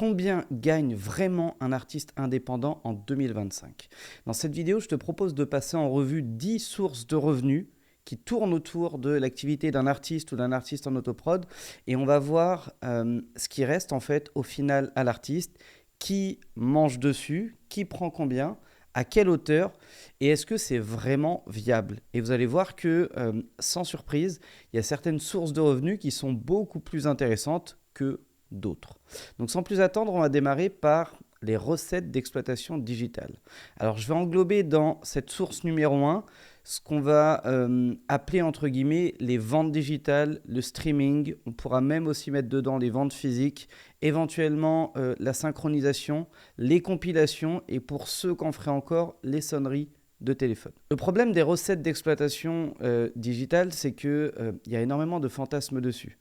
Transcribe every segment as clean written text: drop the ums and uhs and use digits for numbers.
Combien gagne vraiment un artiste indépendant en 2025? Dans cette vidéo, je te propose de passer en revue 10 sources de revenus qui tournent autour de l'activité d'un artiste ou d'un artiste en autoprod. Et on va voir ce qui reste en fait au final à l'artiste, qui mange dessus, qui prend combien, à quelle hauteur et est-ce que c'est vraiment viable. Et vous allez voir que sans surprise, il y a certaines sources de revenus qui sont beaucoup plus intéressantes que d'autres. Donc sans plus attendre, on va démarrer par les recettes d'exploitation digitale. Alors je vais englober dans cette source numéro 1 ce qu'on va appeler entre guillemets les ventes digitales, le streaming. On pourra même aussi mettre dedans les ventes physiques, éventuellement la synchronisation, les compilations et pour ceux qu'en feraient encore, les sonneries de téléphone. Le problème des recettes d'exploitation digitale, c'est qu'il y a énormément de fantasmes dessus.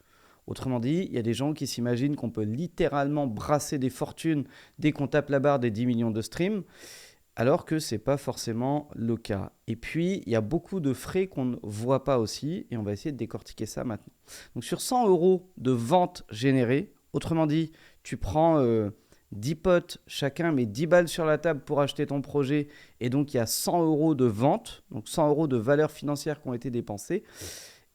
Autrement dit, il y a des gens qui s'imaginent qu'on peut littéralement brasser des fortunes dès qu'on tape la barre des 10 millions de streams, alors que ce n'est pas forcément le cas. Et puis, il y a beaucoup de frais qu'on ne voit pas aussi, et on va essayer de décortiquer ça maintenant. Donc sur 100 € de vente générée, autrement dit, tu prends 10 potes, chacun met 10 balles sur la table pour acheter ton projet, et donc il y a 100 € de vente, donc 100 € de valeur financière qui ont été dépensées.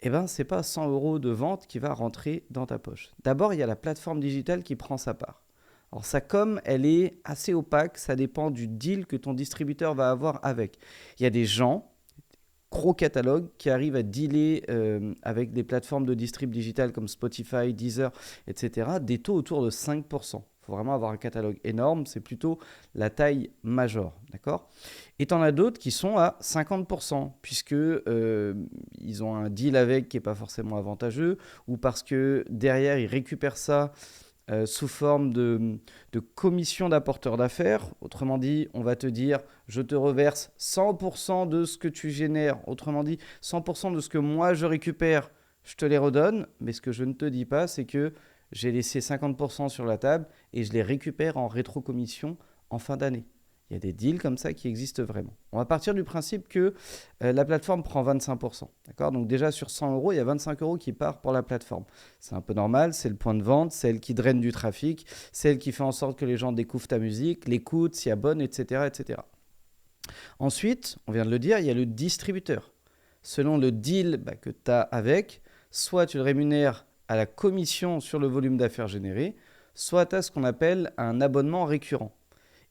Eh bien, ce n'est pas 100 € de vente qui va rentrer dans ta poche. D'abord, il y a la plateforme digitale qui prend sa part. Alors, sa com, elle est assez opaque. Ça dépend du deal que ton distributeur va avoir avec. Il y a des gens, gros catalogues, qui arrivent à dealer avec des plateformes de distrib digitales comme Spotify, Deezer, etc., des taux autour de 5%. Il faut vraiment avoir un catalogue énorme, c'est plutôt la taille major, d'accord ? Et tu en as d'autres qui sont à 50%, puisque ils ont un deal avec qui n'est pas forcément avantageux, ou parce que derrière, ils récupèrent ça sous forme de commission d'apporteur d'affaires. Autrement dit, on va te dire, je te reverse 100% de ce que tu génères. Autrement dit, 100% de ce que moi je récupère, je te les redonne. Mais ce que je ne te dis pas, c'est que j'ai laissé 50% sur la table et je les récupère en rétrocommission en fin d'année. Il y a des deals comme ça qui existent vraiment. On va partir du principe que la plateforme prend 25%. D'accord ? Donc déjà sur 100 €, il y a 25 € qui part pour la plateforme. C'est un peu normal, c'est le point de vente, c'est elle qui draine du trafic, c'est elle qui fait en sorte que les gens découvrent ta musique, l'écoutent, s'y abonnent, etc., etc. Ensuite, on vient de le dire, il y a le distributeur. Selon le deal que tu as avec, soit tu le rémunères à la commission sur le volume d'affaires généré, soit tu as ce qu'on appelle un abonnement récurrent.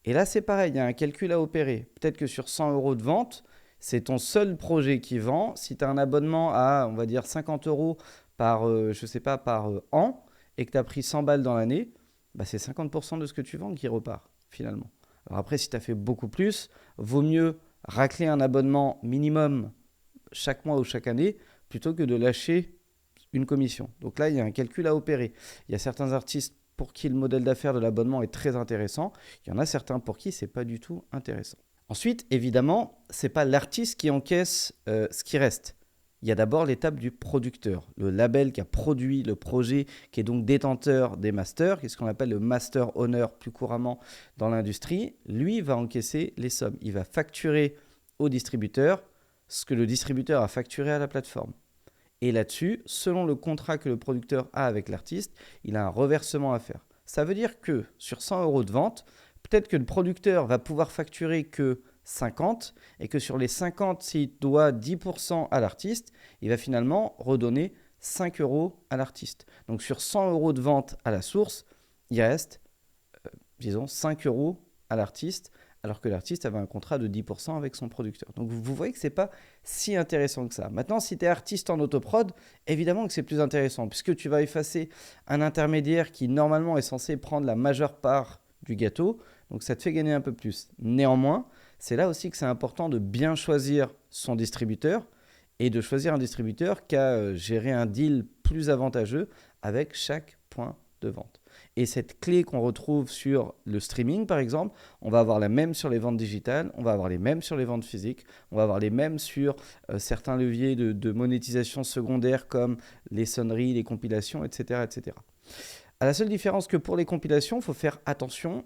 Et là, c'est pareil, il y a un calcul à opérer. Peut-être que sur 100 € de vente, c'est ton seul projet qui vend. Si tu as un abonnement à, on va dire, 50 € par, par an et que tu as pris 100 balles dans l'année, c'est 50% de ce que tu vends qui repart finalement. Alors après, si tu as fait beaucoup plus, vaut mieux racler un abonnement minimum chaque mois ou chaque année plutôt que de lâcher une commission. Donc là, il y a un calcul à opérer. Il y a certains artistes pour qui le modèle d'affaires de l'abonnement est très intéressant. Il y en a certains pour qui ce n'est pas du tout intéressant. Ensuite, évidemment, ce n'est pas l'artiste qui encaisse ce qui reste. Il y a d'abord l'étape du producteur, le label qui a produit le projet, qui est donc détenteur des masters, qui est ce qu'on appelle le master owner plus couramment dans l'industrie. Lui va encaisser les sommes. Il va facturer au distributeur ce que le distributeur a facturé à la plateforme. Et là-dessus, selon le contrat que le producteur a avec l'artiste, il a un reversement à faire. Ça veut dire que sur 100 € de vente, peut-être que le producteur va pouvoir facturer que 50 et que sur les 50, s'il doit 10% à l'artiste, il va finalement redonner 5 € à l'artiste. Donc sur 100 € de vente à la source, il reste, disons, 5 € à l'artiste, alors que l'artiste avait un contrat de 10% avec son producteur. Donc vous voyez que ce n'est pas si intéressant que ça. Maintenant, si tu es artiste en autoprod, évidemment que c'est plus intéressant, puisque tu vas effacer un intermédiaire qui normalement est censé prendre la majeure part du gâteau, donc ça te fait gagner un peu plus. Néanmoins, c'est là aussi que c'est important de bien choisir son distributeur, et de choisir un distributeur qui a géré un deal plus avantageux avec chaque point de vente. Et cette clé qu'on retrouve sur le streaming, par exemple, on va avoir la même sur les ventes digitales, on va avoir les mêmes sur les ventes physiques, on va avoir les mêmes sur certains leviers de monétisation secondaire comme les sonneries, les compilations, etc., etc. À la seule différence que pour les compilations, il faut faire attention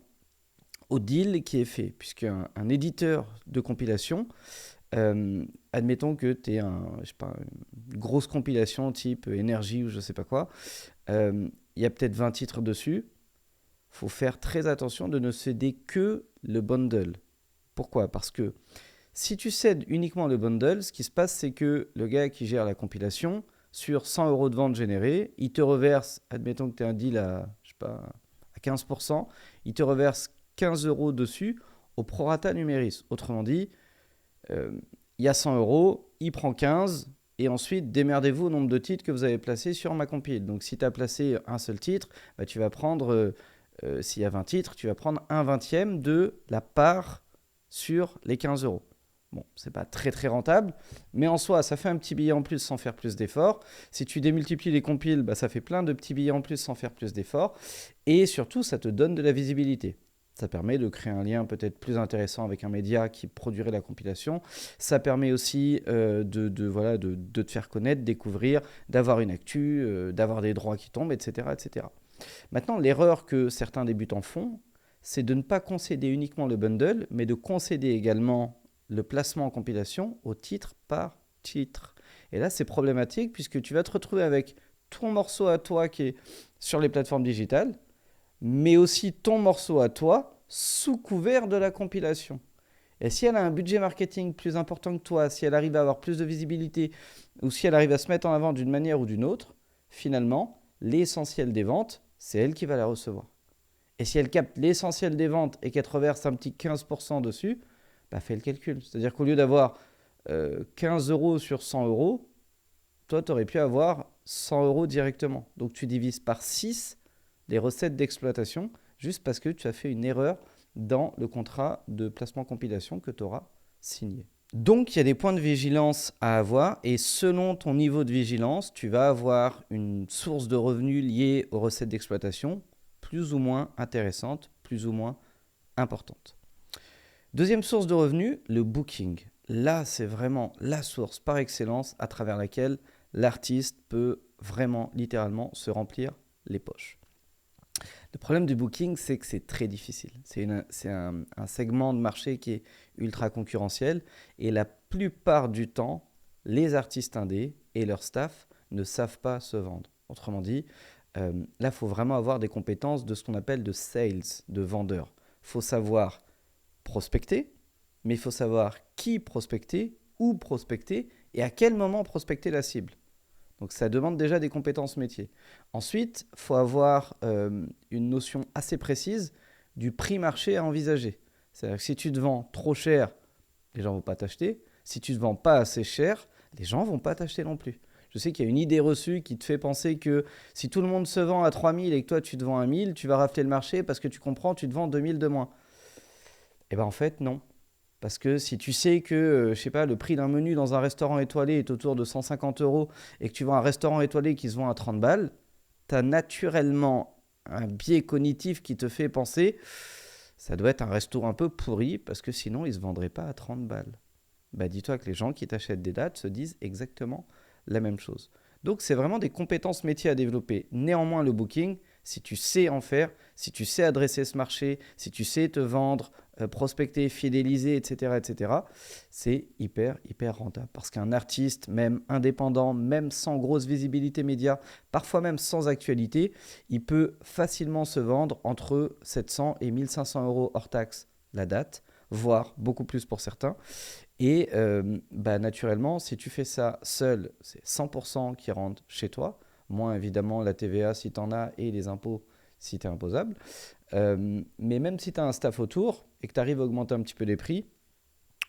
au deal qui est fait, puisqu'un éditeur de compilation, admettons que tu aies une grosse compilation type énergie ou je ne sais pas quoi, il y a peut-être 20 titres dessus. faut faire très attention de ne céder que le bundle. Pourquoi? Parce que si tu cèdes uniquement le bundle, ce qui se passe, c'est que le gars qui gère la compilation, sur 100 € de vente générée, il te reverse, admettons que tu as un deal à, je sais pas, à 15%, il te reverse 15 € dessus au prorata numéris. Autrement dit, il y a 100 €, il prend 15, et ensuite démerdez-vous au nombre de titres que vous avez placés sur ma compile. Donc si tu as placé un seul titre, bah, tu vas prendre, s'il y a 20 titres, tu vas prendre un 20e de la part sur les 15 €. Bon, c'est pas très très rentable, mais en soi, ça fait un petit billet en plus sans faire plus d'efforts. Si tu démultiplies les compiles, bah, ça fait plein de petits billets en plus sans faire plus d'efforts. Et surtout, ça te donne de la visibilité. Ça permet de créer un lien peut-être plus intéressant avec un média qui produirait la compilation. Ça permet aussi de te faire connaître, découvrir, d'avoir une actu, d'avoir des droits qui tombent, etc., etc. Maintenant, l'erreur que certains débutants font, c'est de ne pas concéder uniquement le bundle, mais de concéder également le placement en compilation au titre par titre. Et là, c'est problématique puisque tu vas te retrouver avec ton morceau à toi qui est sur les plateformes digitales, mais aussi ton morceau à toi sous couvert de la compilation. Et si elle a un budget marketing plus important que toi, si elle arrive à avoir plus de visibilité, ou si elle arrive à se mettre en avant d'une manière ou d'une autre, finalement, l'essentiel des ventes, c'est elle qui va la recevoir. Et si elle capte l'essentiel des ventes et qu'elle te reverse un petit 15% dessus, bah fais le calcul. C'est-à-dire qu'au lieu d'avoir 15 € sur 100 €, toi, tu aurais pu avoir 100 € directement. Donc, tu divises par 6 les recettes d'exploitation juste parce que tu as fait une erreur dans le contrat de placement compilation que tu auras signé. Donc, il y a des points de vigilance à avoir et selon ton niveau de vigilance, tu vas avoir une source de revenus liée aux recettes d'exploitation plus ou moins intéressante, plus ou moins importante. Deuxième source de revenus, le booking. Là, c'est vraiment la source par excellence à travers laquelle l'artiste peut vraiment, littéralement, se remplir les poches. Le problème du booking, c'est que c'est très difficile. C'est un segment de marché qui est ultra concurrentiel et la plupart du temps, les artistes indés et leur staff ne savent pas se vendre. Autrement dit, là, il faut vraiment avoir des compétences de ce qu'on appelle de sales, de vendeur. Il faut savoir prospecter, mais il faut savoir qui prospecter, où prospecter et à quel moment prospecter la cible. Donc ça demande déjà des compétences métiers. Ensuite, il faut avoir une notion assez précise du prix marché à envisager. C'est-à-dire que si tu te vends trop cher, les gens ne vont pas t'acheter. Si tu ne te vends pas assez cher, les gens ne vont pas t'acheter non plus. Je sais qu'il y a une idée reçue qui te fait penser que si tout le monde se vend à 3000 et que toi tu te vends à 1000, tu vas rafler le marché parce que tu comprends, tu te vends 2000 de moins. Eh bien en fait, non. Parce que si tu sais que, je sais pas, le prix d'un menu dans un restaurant étoilé est autour de 150 € et que tu vois un restaurant étoilé qui se vend à 30 balles, tu as naturellement un biais cognitif qui te fait penser ça doit être un resto un peu pourri parce que sinon il ne se vendrait pas à 30 balles. Bah, dis-toi que les gens qui t'achètent des dates se disent exactement la même chose. Donc c'est vraiment des compétences métiers à développer. Néanmoins, le booking, si tu sais en faire, si tu sais adresser ce marché, si tu sais te vendre, prospecter, fidéliser, etc., c'est hyper rentable. Parce qu'un artiste, même indépendant, même sans grosse visibilité média, parfois même sans actualité, il peut facilement se vendre entre 700 et 1500 € hors taxe la date, voire beaucoup plus pour certains. Et naturellement, si tu fais ça seul, c'est 100% qui rentrent chez toi, moins évidemment la TVA si tu en as et les impôts si tu es imposable. Mais même si tu as un staff autour et que tu arrives à augmenter un petit peu les prix,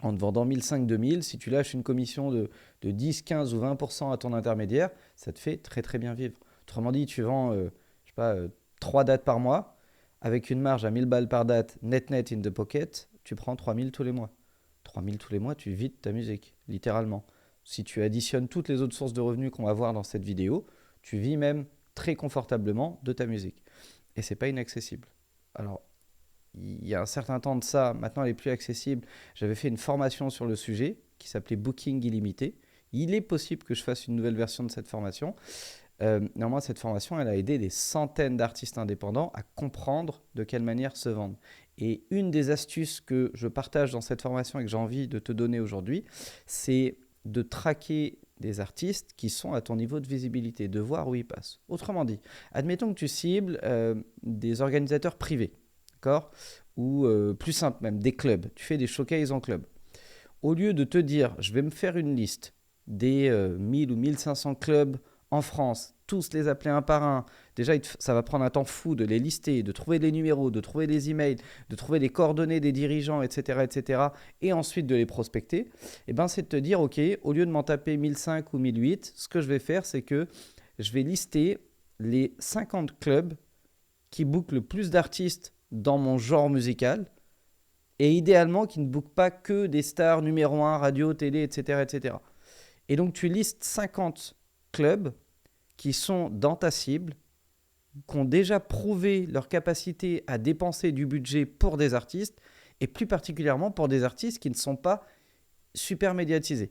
en te vendant 1500, 2000, si tu lâches une commission de 10, 15 ou 20% à ton intermédiaire, ça te fait très bien vivre. Autrement dit, tu vends, 3 dates par mois, avec une marge à 1000 balles par date, net in the pocket, tu prends 3000 tous les mois. 3000 tous les mois, tu vis de ta musique, littéralement. Si tu additionnes toutes les autres sources de revenus qu'on va voir dans cette vidéo, tu vis même très confortablement de ta musique. Et c'est pas inaccessible. Alors, il y a un certain temps de ça, maintenant elle est plus accessible. J'avais fait une formation sur le sujet qui s'appelait Booking illimité. Il est possible que je fasse une nouvelle version de cette formation. Néanmoins, cette formation, elle a aidé des centaines d'artistes indépendants à comprendre de quelle manière se vendre. Et une des astuces que je partage dans cette formation et que j'ai envie de te donner aujourd'hui, c'est de traquer des artistes qui sont à ton niveau de visibilité, de voir où ils passent. Autrement dit, admettons que tu cibles des organisateurs privés, d'accord? Ou plus simple même, des clubs. Tu fais des showcases en club. Au lieu de te dire, je vais me faire une liste des 1000 ou 1500 clubs en France, tous les appeler un par un. Déjà, ça va prendre un temps fou de les lister, de trouver les numéros, de trouver les emails, de trouver les coordonnées des dirigeants, etc., etc., et ensuite de les prospecter. Et ben, c'est de te dire, OK, au lieu de m'en taper 1005 ou 1008, ce que je vais faire, c'est que je vais lister les 50 clubs qui bookent le plus d'artistes dans mon genre musical et idéalement qui ne bookent pas que des stars numéro 1, radio, télé, etc., etc. Et donc, tu listes 50 clubs qui sont dans ta cible, qui ont déjà prouvé leur capacité à dépenser du budget pour des artistes, et plus particulièrement pour des artistes qui ne sont pas super médiatisés.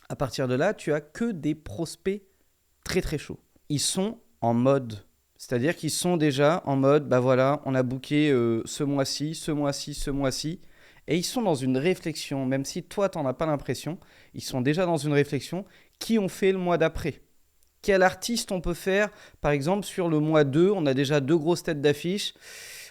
À partir de là, tu as que des prospects très très chauds. Ils sont en mode, c'est-à-dire qu'ils sont déjà en mode, bah voilà, on a booké ce mois-ci, ce mois-ci, ce mois-ci, et ils sont dans une réflexion, même si toi, tu n'en as pas l'impression, ils sont déjà dans une réflexion, qui ont fait le mois d'après. Quel artiste on peut faire? Par exemple, sur le mois 2, on a déjà 2 grosses têtes d'affiche.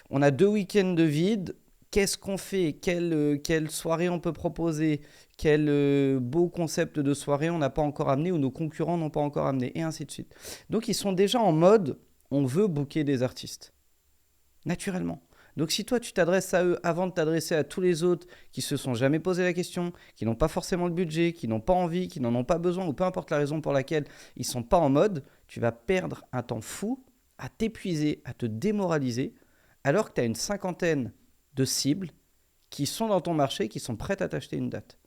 On a 2 week-ends de vide. Qu'est-ce qu'on fait? Quelle soirée on peut proposer? Quel beau concept de soirée on n'a pas encore amené ou nos concurrents n'ont pas encore amené? Et ainsi de suite. Donc, ils sont déjà en mode, on veut booker des artistes. Naturellement. Donc si toi tu t'adresses à eux avant de t'adresser à tous les autres qui se sont jamais posé la question, qui n'ont pas forcément le budget, qui n'ont pas envie, qui n'en ont pas besoin ou peu importe la raison pour laquelle ils sont pas en mode, tu vas perdre un temps fou à t'épuiser, à te démoraliser alors que tu as une cinquantaine de cibles qui sont dans ton marché, qui sont prêtes à t'acheter une date.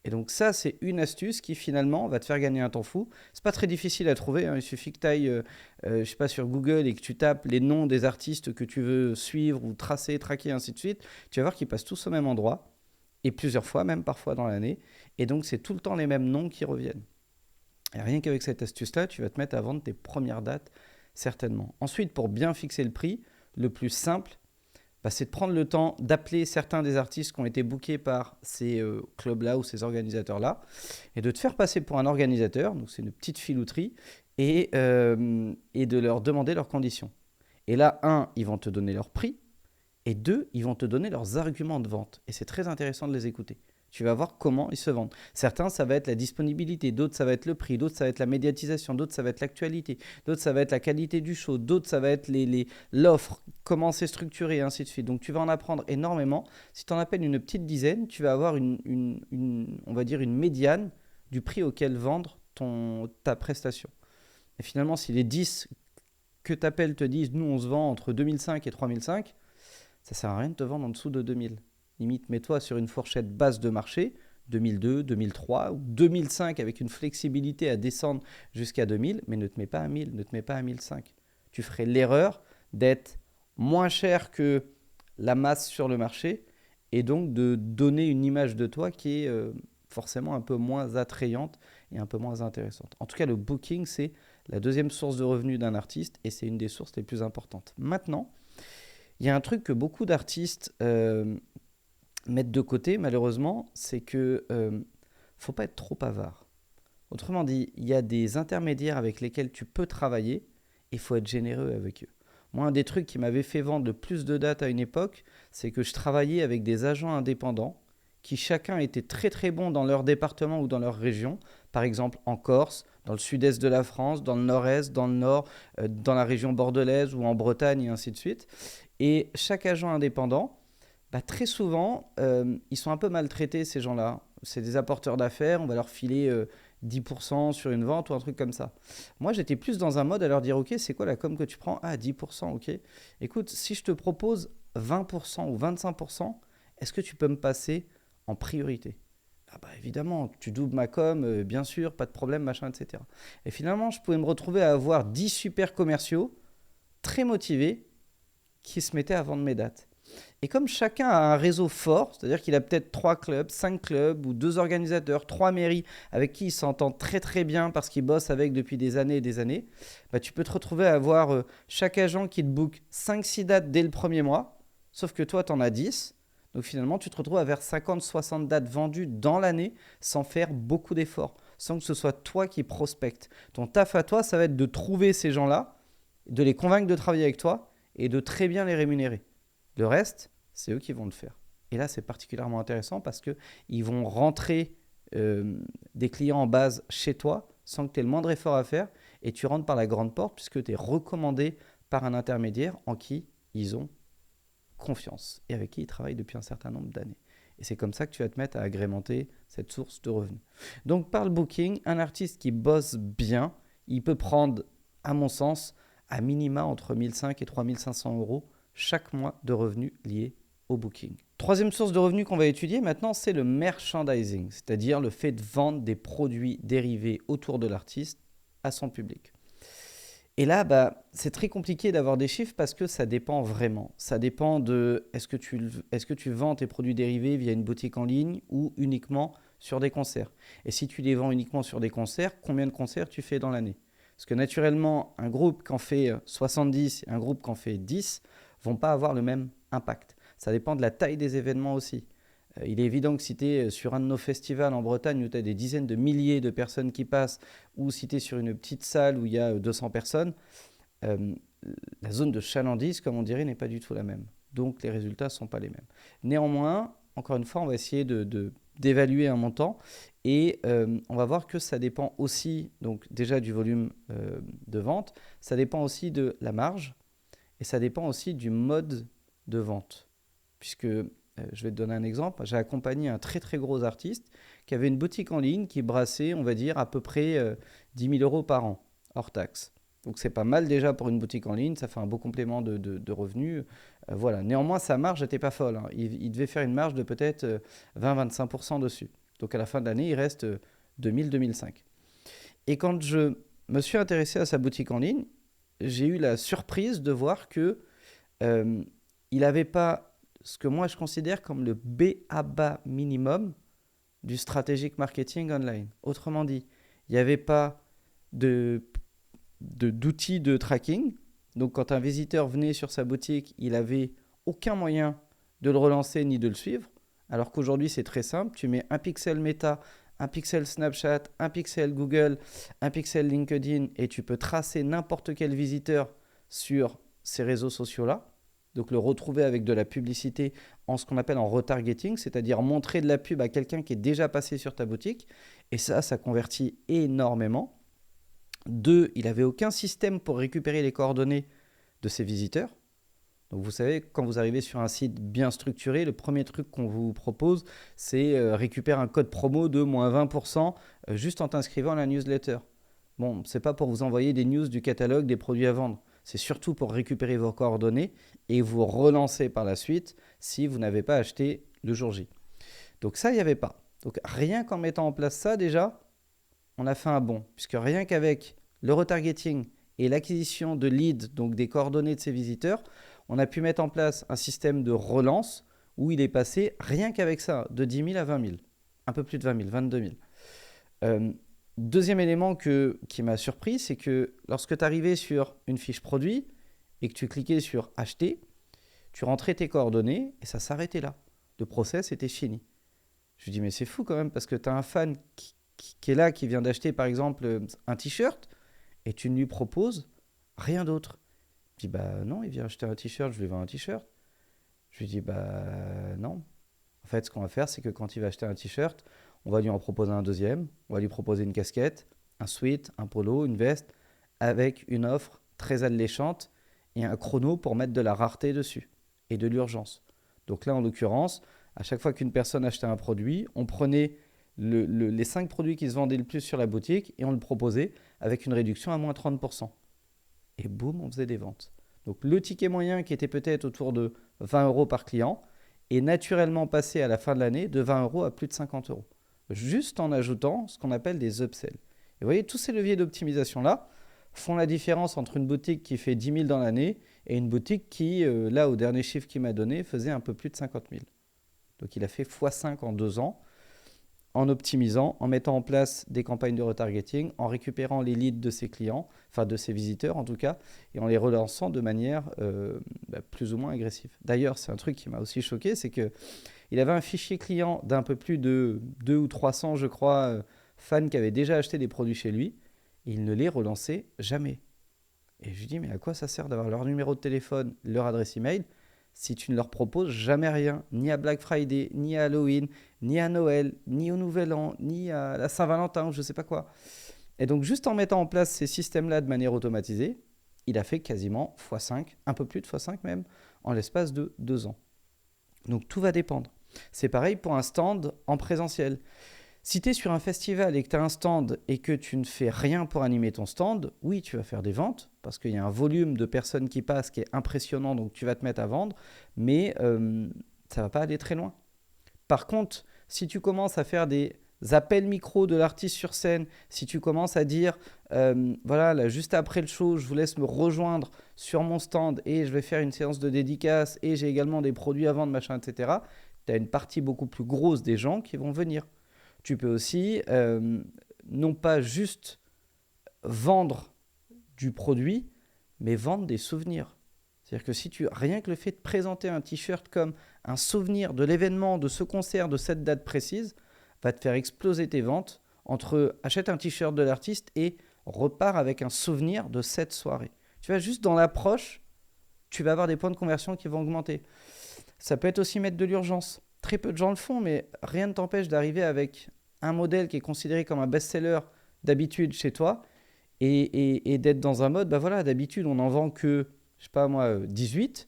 Et donc ça, c'est une astuce qui finalement va te faire gagner un temps fou. C'est pas très difficile à trouver, hein. Il suffit que tu ailles je sais pas, sur Google et que tu tapes les noms des artistes que tu veux suivre ou tracer, traquer, ainsi de suite. Tu vas voir qu'ils passent tous au même endroit et plusieurs fois, même parfois dans l'année. Et donc, c'est tout le temps les mêmes noms qui reviennent. Et rien qu'avec cette astuce-là, tu vas te mettre à vendre tes premières dates, certainement. Ensuite, pour bien fixer le prix, le plus simple, c'est de prendre le temps d'appeler certains des artistes qui ont été bookés par ces clubs-là ou ces organisateurs-là et de te faire passer pour un organisateur, donc c'est une petite filouterie, et de leur demander leurs conditions. Et là, 1, ils vont te donner leur prix, et 2, ils vont te donner leurs arguments de vente. Et c'est très intéressant de les écouter. Tu vas voir comment ils se vendent. Certains, ça va être la disponibilité, d'autres, ça va être le prix, d'autres, ça va être la médiatisation, d'autres, ça va être l'actualité, d'autres, ça va être la qualité du show, d'autres, ça va être l'offre, comment c'est structuré, et ainsi de suite. Donc, tu vas en apprendre énormément. Si tu en appelles une petite dizaine, tu vas avoir on va dire une médiane du prix auquel vendre ta prestation. Et finalement, si les 10 que tu appelles te disent « nous, on se vend entre 2005 et 3005 », ça ne sert à rien de te vendre en dessous de 2000. Limite, mets-toi sur une fourchette basse de marché, 2002, 2003 ou 2005 avec une flexibilité à descendre jusqu'à 2000, mais ne te mets pas à 1000, ne te mets pas à 1005. Tu ferais l'erreur d'être moins cher que la masse sur le marché et donc de donner une image de toi qui est forcément un peu moins attrayante et un peu moins intéressante. En tout cas, le booking, c'est la deuxième source de revenus d'un artiste et c'est une des sources les plus importantes. Maintenant, il y a un truc que beaucoup d'artistes mettre de côté, malheureusement, c'est que faut pas être trop avare. Autrement dit, il y a des intermédiaires avec lesquels tu peux travailler et il faut être généreux avec eux. Moi, un des trucs qui m'avait fait vendre le plus de dates à une époque, c'est que je travaillais avec des agents indépendants qui chacun étaient très très bons dans leur département ou dans leur région. Par exemple, en Corse, dans le sud-est de la France, dans le nord-est, dans le nord, dans la région bordelaise ou en Bretagne et ainsi de suite. Et chaque agent indépendant, très souvent, ils sont un peu maltraités, ces gens-là. C'est des apporteurs d'affaires, on va leur filer 10% sur une vente ou un truc comme ça. Moi, j'étais plus dans un mode à leur dire, ok, c'est quoi la com que tu prends? Ah, 10%, ok. Écoute, si je te propose 20% ou 25%, est-ce que tu peux me passer en priorité? Ah bah évidemment, tu doubles ma com, bien sûr, pas de problème, machin, etc. Et finalement, je pouvais me retrouver à avoir 10 super commerciaux, très motivés, qui se mettaient à vendre mes dates. Et comme chacun a un réseau fort, c'est-à-dire qu'il a peut-être 3 clubs, 5 clubs ou 2 organisateurs, 3 mairies avec qui il s'entend très très bien parce qu'il bosse avec depuis des années et des années, tu peux te retrouver à avoir chaque agent qui te book 5-6 dates dès le premier mois, sauf que toi, tu en as 10. Donc finalement, tu te retrouves à vers 50-60 dates vendues dans l'année sans faire beaucoup d'efforts, sans que ce soit toi qui prospectes. Ton taf à toi, ça va être de trouver ces gens-là, de les convaincre de travailler avec toi et de très bien les rémunérer. Le reste, c'est eux qui vont le faire. Et là, c'est particulièrement intéressant parce qu'ils vont rentrer des clients en base chez toi sans que tu aies le moindre effort à faire et tu rentres par la grande porte puisque tu es recommandé par un intermédiaire en qui ils ont confiance et avec qui ils travaillent depuis un certain nombre d'années. Et c'est comme ça que tu vas te mettre à agrémenter cette source de revenus. Donc par le booking, un artiste qui bosse bien, il peut prendre, à mon sens, à minima entre 1500 et 3500 euros chaque mois de revenus liés au booking. Troisième source de revenus qu'on va étudier maintenant, c'est le merchandising, c'est-à-dire le fait de vendre des produits dérivés autour de l'artiste à son public. Et là, c'est très compliqué d'avoir des chiffres parce que ça dépend vraiment. Ça dépend de est-ce que tu vends tes produits dérivés via une boutique en ligne ou uniquement sur des concerts. Et si tu les vends uniquement sur des concerts, combien de concerts tu fais dans l'année? Parce que naturellement, un groupe qui en fait 70 et un groupe qui en fait 10 ne vont pas avoir le même impact. Ça dépend de la taille des événements aussi. Il est évident que si tu es sur un de nos festivals en Bretagne où tu as des dizaines de milliers de personnes qui passent, ou si tu es sur une petite salle où il y a 200 personnes, la zone de chalandise, comme on dirait, n'est pas du tout la même. Donc les résultats ne sont pas les mêmes. Néanmoins, encore une fois, on va essayer d'évaluer un montant et on va voir que ça dépend aussi donc déjà du volume de vente, ça dépend aussi de la marge et ça dépend aussi du mode de vente. Puisque je vais te donner un exemple. J'ai accompagné un très très gros artiste qui avait une boutique en ligne qui brassait, on va dire, à peu près 10 000 euros par an, hors taxe. Donc c'est pas mal déjà pour une boutique en ligne, ça fait un beau complément de revenus. Voilà. Néanmoins, sa marge n'était pas folle. Hein. Il devait faire une marge de peut-être 20-25% dessus. Donc à la fin de l'année, il reste 2000-2005. Et quand je me suis intéressé à sa boutique en ligne, j'ai eu la surprise de voir que il n'avait pas ce que moi je considère comme le B.A.B.A. minimum du strategic marketing online. Autrement dit, il n'y avait pas d'outils de tracking. Donc quand un visiteur venait sur sa boutique, il n'avait aucun moyen de le relancer ni de le suivre. Alors qu'aujourd'hui, c'est très simple. Tu mets un pixel Meta, un pixel Snapchat, un pixel Google, un pixel LinkedIn et tu peux tracer n'importe quel visiteur sur ces réseaux sociaux-là. Donc le retrouver avec de la publicité en ce qu'on appelle en retargeting, c'est-à-dire montrer de la pub à quelqu'un qui est déjà passé sur ta boutique. Et ça convertit énormément. 2, il n'avait aucun système pour récupérer les coordonnées de ses visiteurs. Donc vous savez, quand vous arrivez sur un site bien structuré, le premier truc qu'on vous propose, c'est récupérer un code promo de moins 20% juste en t'inscrivant à la newsletter. Bon, ce n'est pas pour vous envoyer des news du catalogue des produits à vendre. C'est surtout pour récupérer vos coordonnées et vous relancer par la suite si vous n'avez pas acheté le jour J. Donc ça, il n'y avait pas. Donc rien qu'en mettant en place ça déjà, on a fait un bond. Puisque rien qu'avec le retargeting et l'acquisition de leads, donc des coordonnées de ses visiteurs, on a pu mettre en place un système de relance où il est passé, rien qu'avec ça, de 10 000 à 20 000. Un peu plus de 20 000, 22 000. Deuxième élément qui m'a surpris, c'est que lorsque tu arrivais sur une fiche produit et que tu cliquais sur acheter, tu rentrais tes coordonnées et ça s'arrêtait là. Le process était fini. Je lui dis mais c'est fou quand même parce que tu as un fan qui est là, qui vient d'acheter par exemple un t-shirt et tu ne lui proposes rien d'autre. Je dis bah non, il vient acheter un t-shirt, je lui vends un t-shirt. Je lui dis bah non. En fait, ce qu'on va faire, c'est que quand il va acheter un t-shirt, on va lui en proposer un deuxième, on va lui proposer une casquette, un sweat, un polo, une veste, avec une offre très alléchante et un chrono pour mettre de la rareté dessus et de l'urgence. Donc là, en l'occurrence, à chaque fois qu'une personne achetait un produit, on prenait les 5 produits qui se vendaient le plus sur la boutique et on le proposait avec une réduction à moins 30%. Et boum, on faisait des ventes. Donc le ticket moyen qui était peut-être autour de 20 euros par client est naturellement passé à la fin de l'année de 20 euros à plus de 50 euros. Juste en ajoutant ce qu'on appelle des upsells. Et vous voyez, tous ces leviers d'optimisation-là font la différence entre une boutique qui fait 10 000 dans l'année et une boutique qui, là, au dernier chiffre qu'il m'a donné, faisait un peu plus de 50 000. Donc il a fait x5 en 2 ans en optimisant, en mettant en place des campagnes de retargeting, en récupérant les leads de ses clients, enfin de ses visiteurs en tout cas, et en les relançant de manière plus ou moins agressive. D'ailleurs, c'est un truc qui m'a aussi choqué, c'est qu'il avait un fichier client d'un peu plus de 200 ou 300, je crois, fans qui avaient déjà acheté des produits chez lui, et il ne les relançait jamais. Et je lui dis, mais à quoi ça sert d'avoir leur numéro de téléphone, leur adresse email, si tu ne leur proposes jamais rien, ni à Black Friday, ni à Halloween, ni à Noël, ni au Nouvel An, ni à la Saint-Valentin, ou je ne sais pas quoi. Et donc, juste en mettant en place ces systèmes-là de manière automatisée, il a fait quasiment x5, un peu plus de x5 même, en l'espace de 2 ans. Donc, tout va dépendre. C'est pareil pour un stand en présentiel. Si tu es sur un festival et que tu as un stand et que tu ne fais rien pour animer ton stand, oui, tu vas faire des ventes parce qu'il y a un volume de personnes qui passent qui est impressionnant, donc tu vas te mettre à vendre, mais ça ne va pas aller très loin. Par contre, si tu commences à faire des appels micro de l'artiste sur scène, si tu commences à dire, voilà, là, juste après le show, je vous laisse me rejoindre sur mon stand et je vais faire une séance de dédicace et j'ai également des produits à vendre, machin, etc., tu as une partie beaucoup plus grosse des gens qui vont venir. Tu peux aussi, non pas juste vendre du produit, mais vendre des souvenirs. C'est-à-dire que si rien que le fait de présenter un t-shirt comme un souvenir de l'événement, de ce concert, de cette date précise, va te faire exploser tes ventes entre achète un t-shirt de l'artiste et repart avec un souvenir de cette soirée. Tu vois, juste dans l'approche, tu vas avoir des points de conversion qui vont augmenter. Ça peut être aussi mettre de l'urgence. Très peu de gens le font, mais rien ne t'empêche d'arriver avec un modèle qui est considéré comme un best-seller d'habitude chez toi et d'être dans un mode, bah voilà, d'habitude on n'en vend que, je sais pas moi, 18,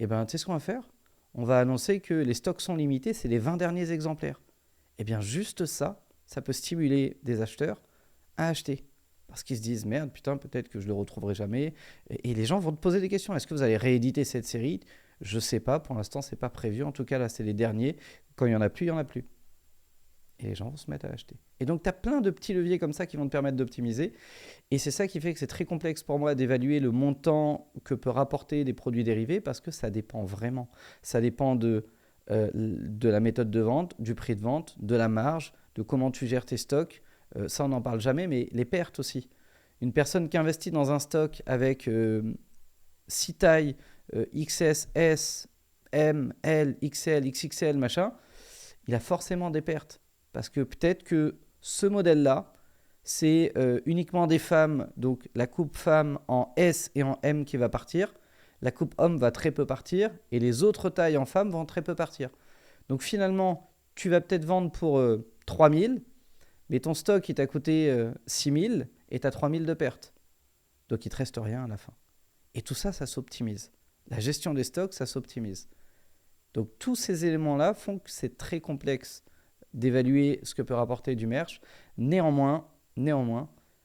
et ben tu sais ce qu'on va faire? On va annoncer que les stocks sont limités, c'est les 20 derniers exemplaires. Et bien juste ça, ça peut stimuler des acheteurs à acheter. Parce qu'ils se disent, merde, putain, peut-être que je ne le retrouverai jamais. Et les gens vont te poser des questions. Est-ce que vous allez rééditer cette série? Je ne sais pas, pour l'instant, ce n'est pas prévu. En tout cas, là, c'est les derniers. Quand il n'y en a plus, il n'y en a plus. Et les gens vont se mettre à acheter. Et donc, tu as plein de petits leviers comme ça qui vont te permettre d'optimiser. Et c'est ça qui fait que c'est très complexe pour moi d'évaluer le montant que peut rapporter des produits dérivés parce que ça dépend vraiment. Ça dépend de la méthode de vente, du prix de vente, de la marge, de comment tu gères tes stocks. Ça, on n'en parle jamais, mais les pertes aussi. Une personne qui investit dans un stock avec 6 tailles, XS, S, M, L, XL, XXL, machin, il a forcément des pertes. Parce que peut-être que ce modèle-là, c'est uniquement des femmes, donc la coupe femme en S et en M qui va partir, la coupe homme va très peu partir, et les autres tailles en femme vont très peu partir. Donc finalement, tu vas peut-être vendre pour 3000, mais ton stock, il t'a coûté 6000 et tu as 3000 de pertes. Donc il ne te reste rien à la fin. Et tout ça, ça s'optimise. La gestion des stocks, ça s'optimise. Donc tous ces éléments-là font que c'est très complexe d'évaluer ce que peut rapporter du merch. Néanmoins,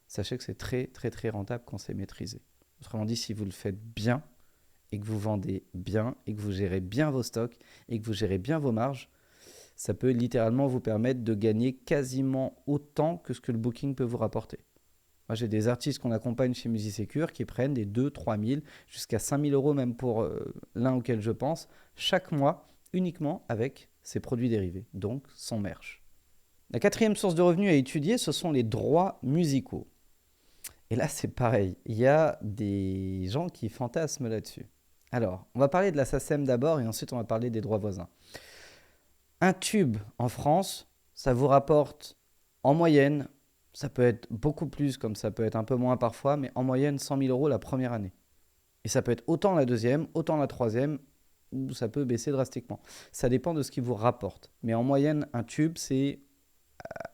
sachez que c'est très, très, très rentable quand c'est maîtrisé. Autrement dit, si vous le faites bien et que vous vendez bien et que vous gérez bien vos stocks et que vous gérez bien vos marges, ça peut littéralement vous permettre de gagner quasiment autant que ce que le booking peut vous rapporter. Moi, j'ai des artistes qu'on accompagne chez Musicecure qui prennent des 2 3 000 jusqu'à 5 000 euros même pour l'un auquel je pense, chaque mois uniquement avec ses produits dérivés, donc son merch. La quatrième source de revenus à étudier, ce sont les droits musicaux. Et là, c'est pareil, il y a des gens qui fantasment là-dessus. Alors, on va parler de la SACEM d'abord et ensuite on va parler des droits voisins. Un tube en France, ça vous rapporte en moyenne, ça peut être beaucoup plus comme ça peut être un peu moins parfois, mais en moyenne 100 000 euros la première année. Et ça peut être autant la deuxième, autant la troisième, ou ça peut baisser drastiquement. Ça dépend de ce qui vous rapporte. Mais en moyenne, un tube, c'est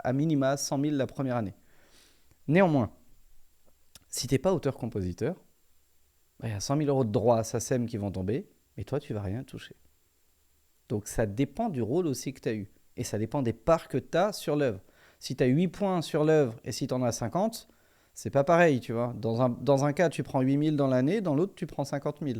à minima 100 000 la première année. Néanmoins, si tu n'es pas auteur-compositeur, il y a 100 000 euros de droits à SACEM qui vont tomber, mais toi, tu ne vas rien toucher. Donc ça dépend du rôle aussi que tu as eu. Et ça dépend des parts que tu as sur l'œuvre. Si tu as 8 points sur l'œuvre et si tu en as 50, c'est pas pareil, tu vois. Dans un cas, tu prends 8 000 dans l'année, dans l'autre, tu prends 50 000.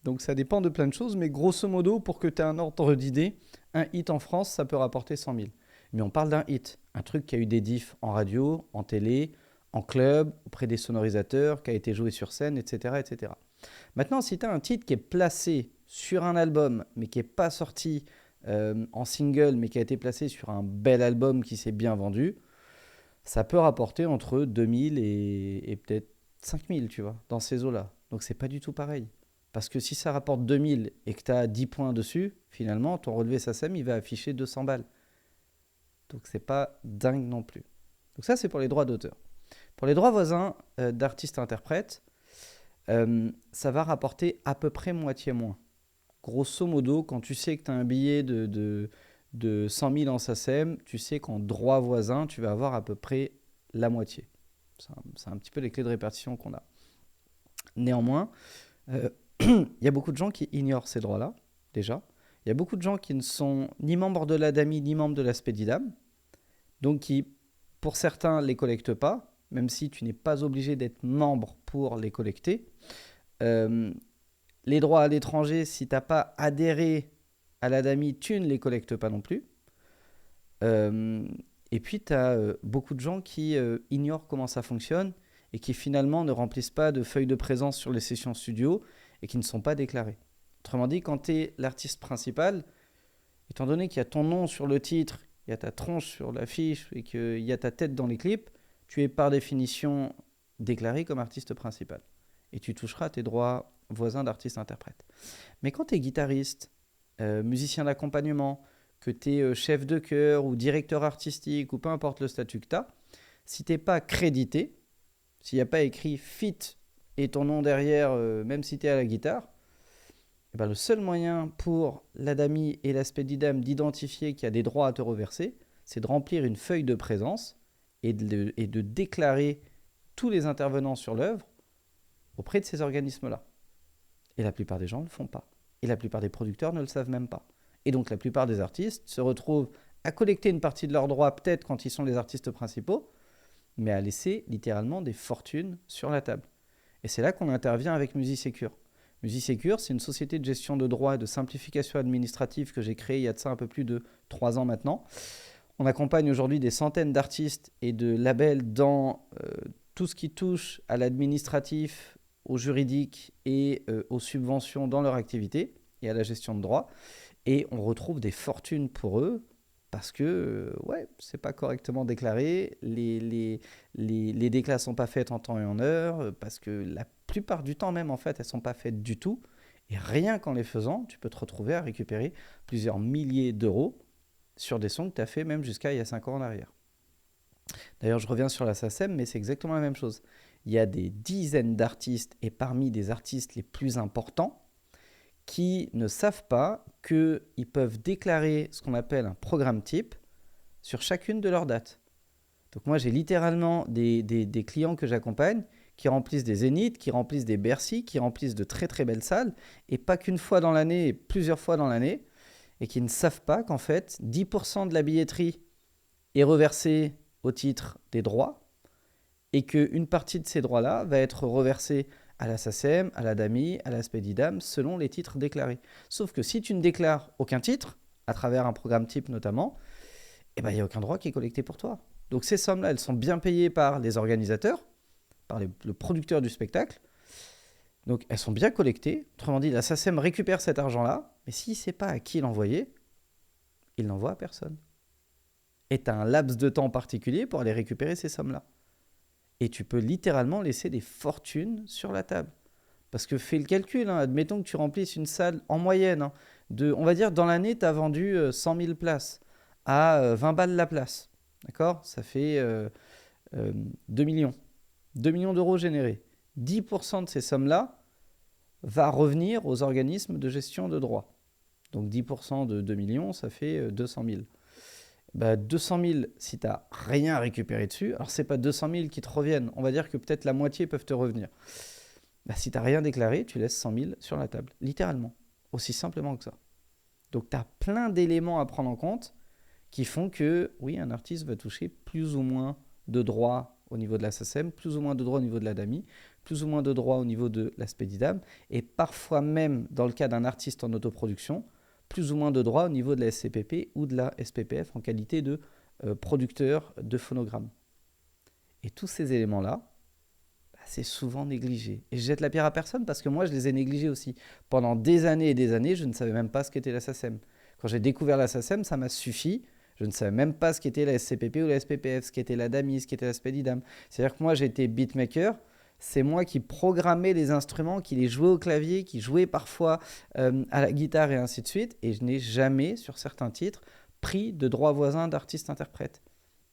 Donc ça dépend de plein de choses, mais grosso modo, pour que tu aies un ordre d'idée, un hit en France, ça peut rapporter 100 000. Mais on parle d'un hit, un truc qui a eu des diffs en radio, en télé, en club, auprès des sonorisateurs, qui a été joué sur scène, etc. etc. Maintenant, si tu as un titre qui est placé sur un album, mais qui n'est pas sorti en single, mais qui a été placé sur un bel album qui s'est bien vendu, ça peut rapporter entre 2000 et peut-être 5000, tu vois, dans ces eaux-là. Donc c'est pas du tout pareil. Parce que si ça rapporte 2000 et que tu as 10 points dessus, finalement, ton relevé SACEM, il va afficher 200 balles. Donc c'est pas dingue non plus. Donc ça, c'est pour les droits d'auteur. Pour les droits voisins d'artistes-interprètes, ça va rapporter à peu près moitié moins. Grosso modo, quand tu sais que tu as un billet de 100 000 en SACEM, tu sais qu'en droit voisin, tu vas avoir à peu près la moitié. C'est un petit peu les clés de répartition qu'on a. Néanmoins, il y a beaucoup de gens qui ignorent ces droits-là, déjà. Il y a beaucoup de gens qui ne sont ni membres de l'ADAMI, ni membres de la SPEDIDAM, donc qui, pour certains, ne les collectent pas, même si tu n'es pas obligé d'être membre pour les collecter. Les droits à l'étranger, si tu n'as pas adhéré à l'ADAMI, tu ne les collectes pas non plus. Et puis, tu as beaucoup de gens qui ignorent comment ça fonctionne et qui finalement ne remplissent pas de feuilles de présence sur les sessions studio et qui ne sont pas déclarés. Autrement dit, quand tu es l'artiste principal, étant donné qu'il y a ton nom sur le titre, il y a ta tronche sur l'affiche et qu'il y a ta tête dans les clips, tu es par définition déclaré comme artiste principal. Et tu toucheras tes droits voisins d'artiste-interprète. Mais quand tu es guitariste, musicien d'accompagnement, que tu es chef de chœur ou directeur artistique ou peu importe le statut que tu as, si tu n'es pas crédité, s'il n'y a pas écrit fit et ton nom derrière, même si tu es à la guitare, eh ben, le seul moyen pour l'ADAMI et la SPEDIDAM d'identifier qu'il y a des droits à te reverser, c'est de remplir une feuille de présence et de déclarer tous les intervenants sur l'œuvre auprès de ces organismes-là. Et la plupart des gens ne le font pas. Et la plupart des producteurs ne le savent même pas. Et donc la plupart des artistes se retrouvent à collecter une partie de leurs droits, peut-être quand ils sont les artistes principaux, mais à laisser littéralement des fortunes sur la table. Et c'est là qu'on intervient avec MusiSecure. MusiSecure, c'est une société de gestion de droits et de simplification administrative que j'ai créée il y a de ça un peu plus de 3 ans maintenant. On accompagne aujourd'hui des centaines d'artistes et de labels dans tout ce qui touche à l'administratif, au juridique et aux subventions dans leur activité et à la gestion de droits. Et on retrouve des fortunes pour eux parce que c'est pas correctement déclaré, les déclats sont pas faites en temps et en heure, parce que la plupart du temps même en fait elles sont pas faites du tout. Et rien qu'en les faisant, tu peux te retrouver à récupérer plusieurs milliers d'euros sur des sons que tu as fait même jusqu'à il y a 5 ans en arrière. D'ailleurs, je reviens sur la SACEM, mais c'est exactement la même chose. Il y a des dizaines d'artistes, et parmi des artistes les plus importants, qui ne savent pas qu'ils peuvent déclarer ce qu'on appelle un programme type sur chacune de leurs dates. Donc moi, j'ai littéralement des clients que j'accompagne qui remplissent des Zéniths, qui remplissent des Bercy, qui remplissent de très très belles salles, et pas qu'une fois dans l'année, plusieurs fois dans l'année, et qui ne savent pas qu'en fait, 10% de la billetterie est reversée au titre des droits, et qu'une partie de ces droits-là va être reversée à la SACEM, à la DAMI, à la SPEDIDAM, selon les titres déclarés. Sauf que si tu ne déclares aucun titre, à travers un programme type notamment, il n'y a aucun droit qui est collecté pour toi. Donc ces sommes-là, elles sont bien payées par les organisateurs, par le producteur du spectacle. Donc elles sont bien collectées. Autrement dit, la SACEM récupère cet argent-là, mais s'il ne sait pas à qui l'envoyer, il l'envoie à personne. Et tu as un laps de temps particulier pour aller récupérer ces sommes-là. Et tu peux littéralement laisser des fortunes sur la table. Parce que fais le calcul, admettons que tu remplisses une salle en moyenne, on va dire dans l'année, tu as vendu 100 000 places à 20 balles la place. D'accord ? Ça fait 2 millions. 2 millions d'euros générés. 10% de ces sommes-là va revenir aux organismes de gestion de droits. Donc 10% de 2 millions, ça fait 200 000. 200 000, si tu n'as rien à récupérer dessus, alors ce n'est pas 200 000 qui te reviennent, on va dire que peut-être la moitié peuvent te revenir. Si tu n'as rien déclaré, tu laisses 100 000 sur la table, littéralement, aussi simplement que ça. Donc tu as plein d'éléments à prendre en compte qui font que, oui, un artiste va toucher plus ou moins de droits au niveau de la SACEM, plus ou moins de droits au niveau de la DAMI, plus ou moins de droits au niveau de la SPEDIDAM, et parfois même, dans le cas d'un artiste en autoproduction, plus ou moins de droits au niveau de la SCPP ou de la SPPF en qualité de producteur de phonogrammes. Et tous ces éléments-là, c'est souvent négligé. Et je jette la pierre à personne parce que moi, je les ai négligés aussi. Pendant des années et des années, je ne savais même pas ce qu'était la SACEM. Quand j'ai découvert la SACEM, ça m'a suffi. Je ne savais même pas ce qu'était la SCPP ou la SPPF, ce qu'était la DAMI, ce qu'était la SPEDIDAM. C'est-à-dire que moi, j'étais beatmaker. C'est moi qui programmais les instruments, qui les jouais au clavier, qui jouais parfois à la guitare et ainsi de suite. Et je n'ai jamais, sur certains titres, pris de droits voisins d'artistes-interprètes.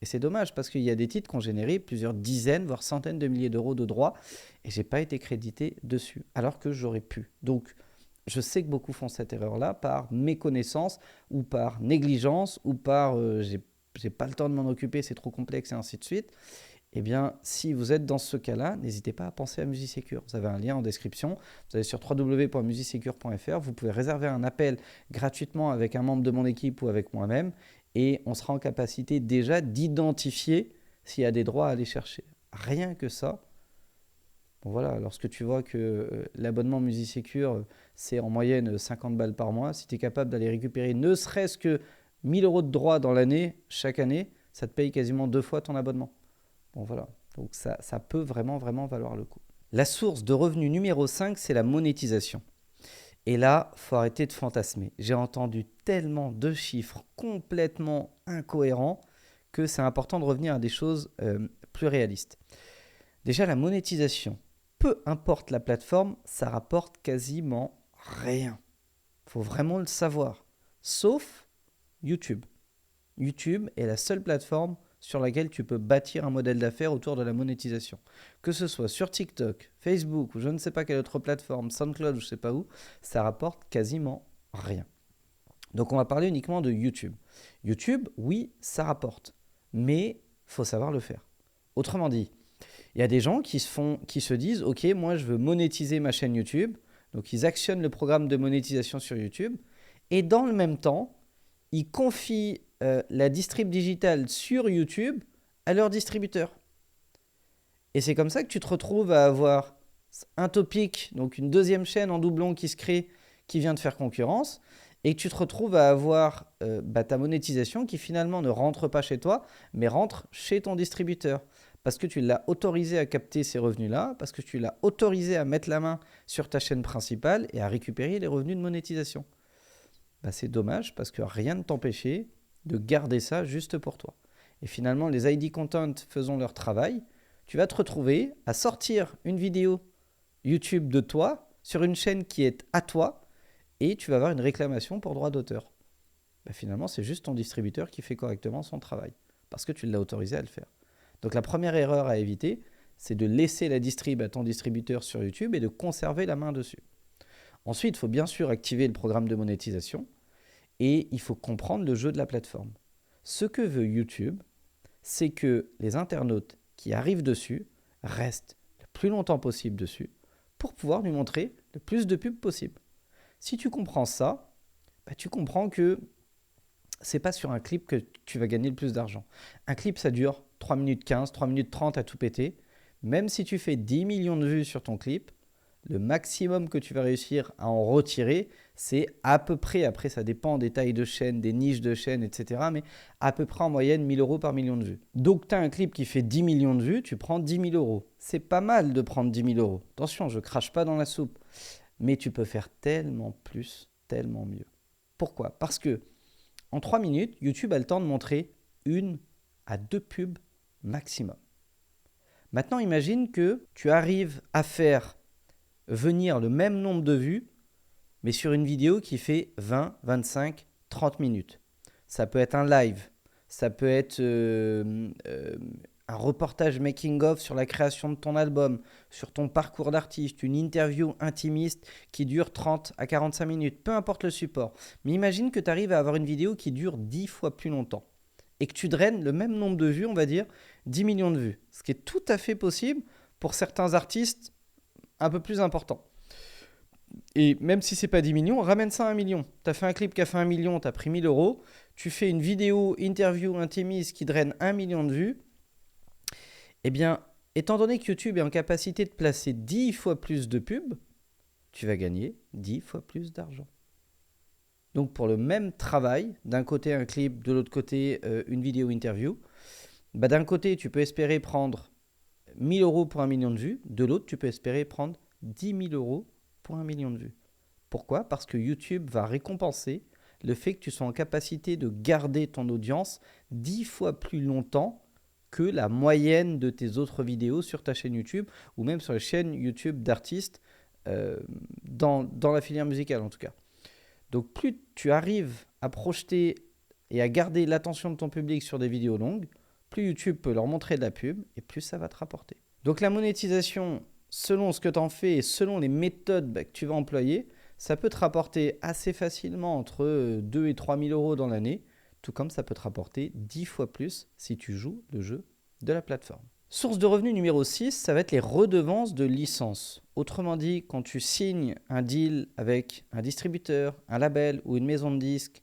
Et c'est dommage parce qu'il y a des titres qui ont généré plusieurs dizaines, voire centaines de milliers d'euros de droits et je n'ai pas été crédité dessus, alors que j'aurais pu. Donc, je sais que beaucoup font cette erreur-là par méconnaissance ou par négligence ou par j'ai pas le temps de m'en occuper, c'est trop complexe et ainsi de suite. Eh bien, si vous êtes dans ce cas-là, n'hésitez pas à penser à MusiSecure. Vous avez un lien en description. Vous allez sur www.musisecure.fr. Vous pouvez réserver un appel gratuitement avec un membre de mon équipe ou avec moi-même. Et on sera en capacité déjà d'identifier s'il y a des droits à aller chercher. Rien que ça. Bon voilà, lorsque tu vois que l'abonnement MusiSecure, c'est en moyenne 50 balles par mois, si tu es capable d'aller récupérer ne serait-ce que 1000 euros de droits dans l'année, chaque année, ça te paye quasiment 2 fois ton abonnement. Bon voilà, donc ça peut vraiment valoir le coup. La source de revenus numéro 5, c'est la monétisation. Et là, il faut arrêter de fantasmer. J'ai entendu tellement de chiffres complètement incohérents que c'est important de revenir à des choses plus réalistes. Déjà, la monétisation, peu importe la plateforme, ça rapporte quasiment rien. Il faut vraiment le savoir. Sauf YouTube. YouTube est la seule plateforme sur laquelle tu peux bâtir un modèle d'affaires autour de la monétisation. Que ce soit sur TikTok, Facebook ou je ne sais pas quelle autre plateforme, SoundCloud ou je ne sais pas où, ça rapporte quasiment rien. Donc on va parler uniquement de YouTube. YouTube, oui, ça rapporte, mais il faut savoir le faire. Autrement dit, il y a des gens qui se disent « Ok, moi je veux monétiser ma chaîne YouTube ». Donc ils actionnent le programme de monétisation sur YouTube et dans le même temps, ils confient la distrib digitale sur YouTube à leur distributeur. Et c'est comme ça que tu te retrouves à avoir un topic, donc une deuxième chaîne en doublon qui se crée, qui vient de faire concurrence, et que tu te retrouves à avoir ta monétisation qui finalement ne rentre pas chez toi, mais rentre chez ton distributeur. Parce que tu l'as autorisé à capter ces revenus-là, parce que tu l'as autorisé à mettre la main sur ta chaîne principale et à récupérer les revenus de monétisation. C'est dommage parce que rien ne t'empêchait de garder ça juste pour toi. Et finalement, les ID Content faisant leur travail, tu vas te retrouver à sortir une vidéo YouTube de toi sur une chaîne qui est à toi et tu vas avoir une réclamation pour droit d'auteur. Finalement, c'est juste ton distributeur qui fait correctement son travail parce que tu l'as autorisé à le faire. Donc la première erreur à éviter, c'est de laisser la distrib à ton distributeur sur YouTube et de conserver la main dessus. Ensuite, il faut bien sûr activer le programme de monétisation et il faut comprendre le jeu de la plateforme. Ce que veut YouTube, c'est que les internautes qui arrivent dessus restent le plus longtemps possible dessus pour pouvoir lui montrer le plus de pubs possible. Si tu comprends ça, tu comprends que c'est pas sur un clip que tu vas gagner le plus d'argent. Un clip, ça dure 3 minutes 15, 3 minutes 30 à tout péter. Même si tu fais 10 millions de vues sur ton clip, le maximum que tu vas réussir à en retirer, c'est à peu près, après ça dépend des tailles de chaîne, des niches de chaîne, etc. Mais à peu près en moyenne 1000 euros par million de vues. Donc tu as un clip qui fait 10 millions de vues, tu prends 10 000 euros. C'est pas mal de prendre 10 000 euros. Attention, je crache pas dans la soupe. Mais tu peux faire tellement plus, tellement mieux. Pourquoi ? Parce que en 3 minutes, YouTube a le temps de montrer 1 à 2 pubs maximum. Maintenant, imagine que tu arrives à faire venir le même nombre de vues, mais sur une vidéo qui fait 20, 25, 30 minutes. Ça peut être un live, ça peut être un reportage making-of sur la création de ton album, sur ton parcours d'artiste, une interview intimiste qui dure 30 à 45 minutes, peu importe le support. Mais imagine que tu arrives à avoir une vidéo qui dure 10 fois plus longtemps et que tu draines le même nombre de vues, on va dire 10 millions de vues, ce qui est tout à fait possible pour certains artistes un peu plus importants. Et même si c'est pas 10 millions, ramène ça à 1 million. Tu as fait un clip qui a fait 1 million, tu as pris 1000 euros, tu fais une vidéo, interview intimiste qui draine 1 million de vues. Eh bien, étant donné que YouTube est en capacité de placer 10 fois plus de pubs, tu vas gagner 10 fois plus d'argent. Donc pour le même travail, d'un côté un clip, de l'autre côté une vidéo interview, d'un côté tu peux espérer prendre 1000 euros pour 1 million de vues, de l'autre tu peux espérer prendre 10 000 euros pour 1 million de vues. Pourquoi ? Parce que YouTube va récompenser le fait que tu sois en capacité de garder ton audience 10 fois plus longtemps que la moyenne de tes autres vidéos sur ta chaîne YouTube ou même sur les chaînes YouTube d'artistes dans la filière musicale en tout cas. Donc plus tu arrives à projeter et à garder l'attention de ton public sur des vidéos longues, plus YouTube peut leur montrer de la pub et plus ça va te rapporter. Donc la monétisation, selon ce que tu en fais et selon les méthodes que tu vas employer, ça peut te rapporter assez facilement entre 2 et 3 000 euros dans l'année, tout comme ça peut te rapporter 10 fois plus si tu joues le jeu de la plateforme. Source de revenus numéro 6, ça va être les redevances de licence. Autrement dit, quand tu signes un deal avec un distributeur, un label ou une maison de disques,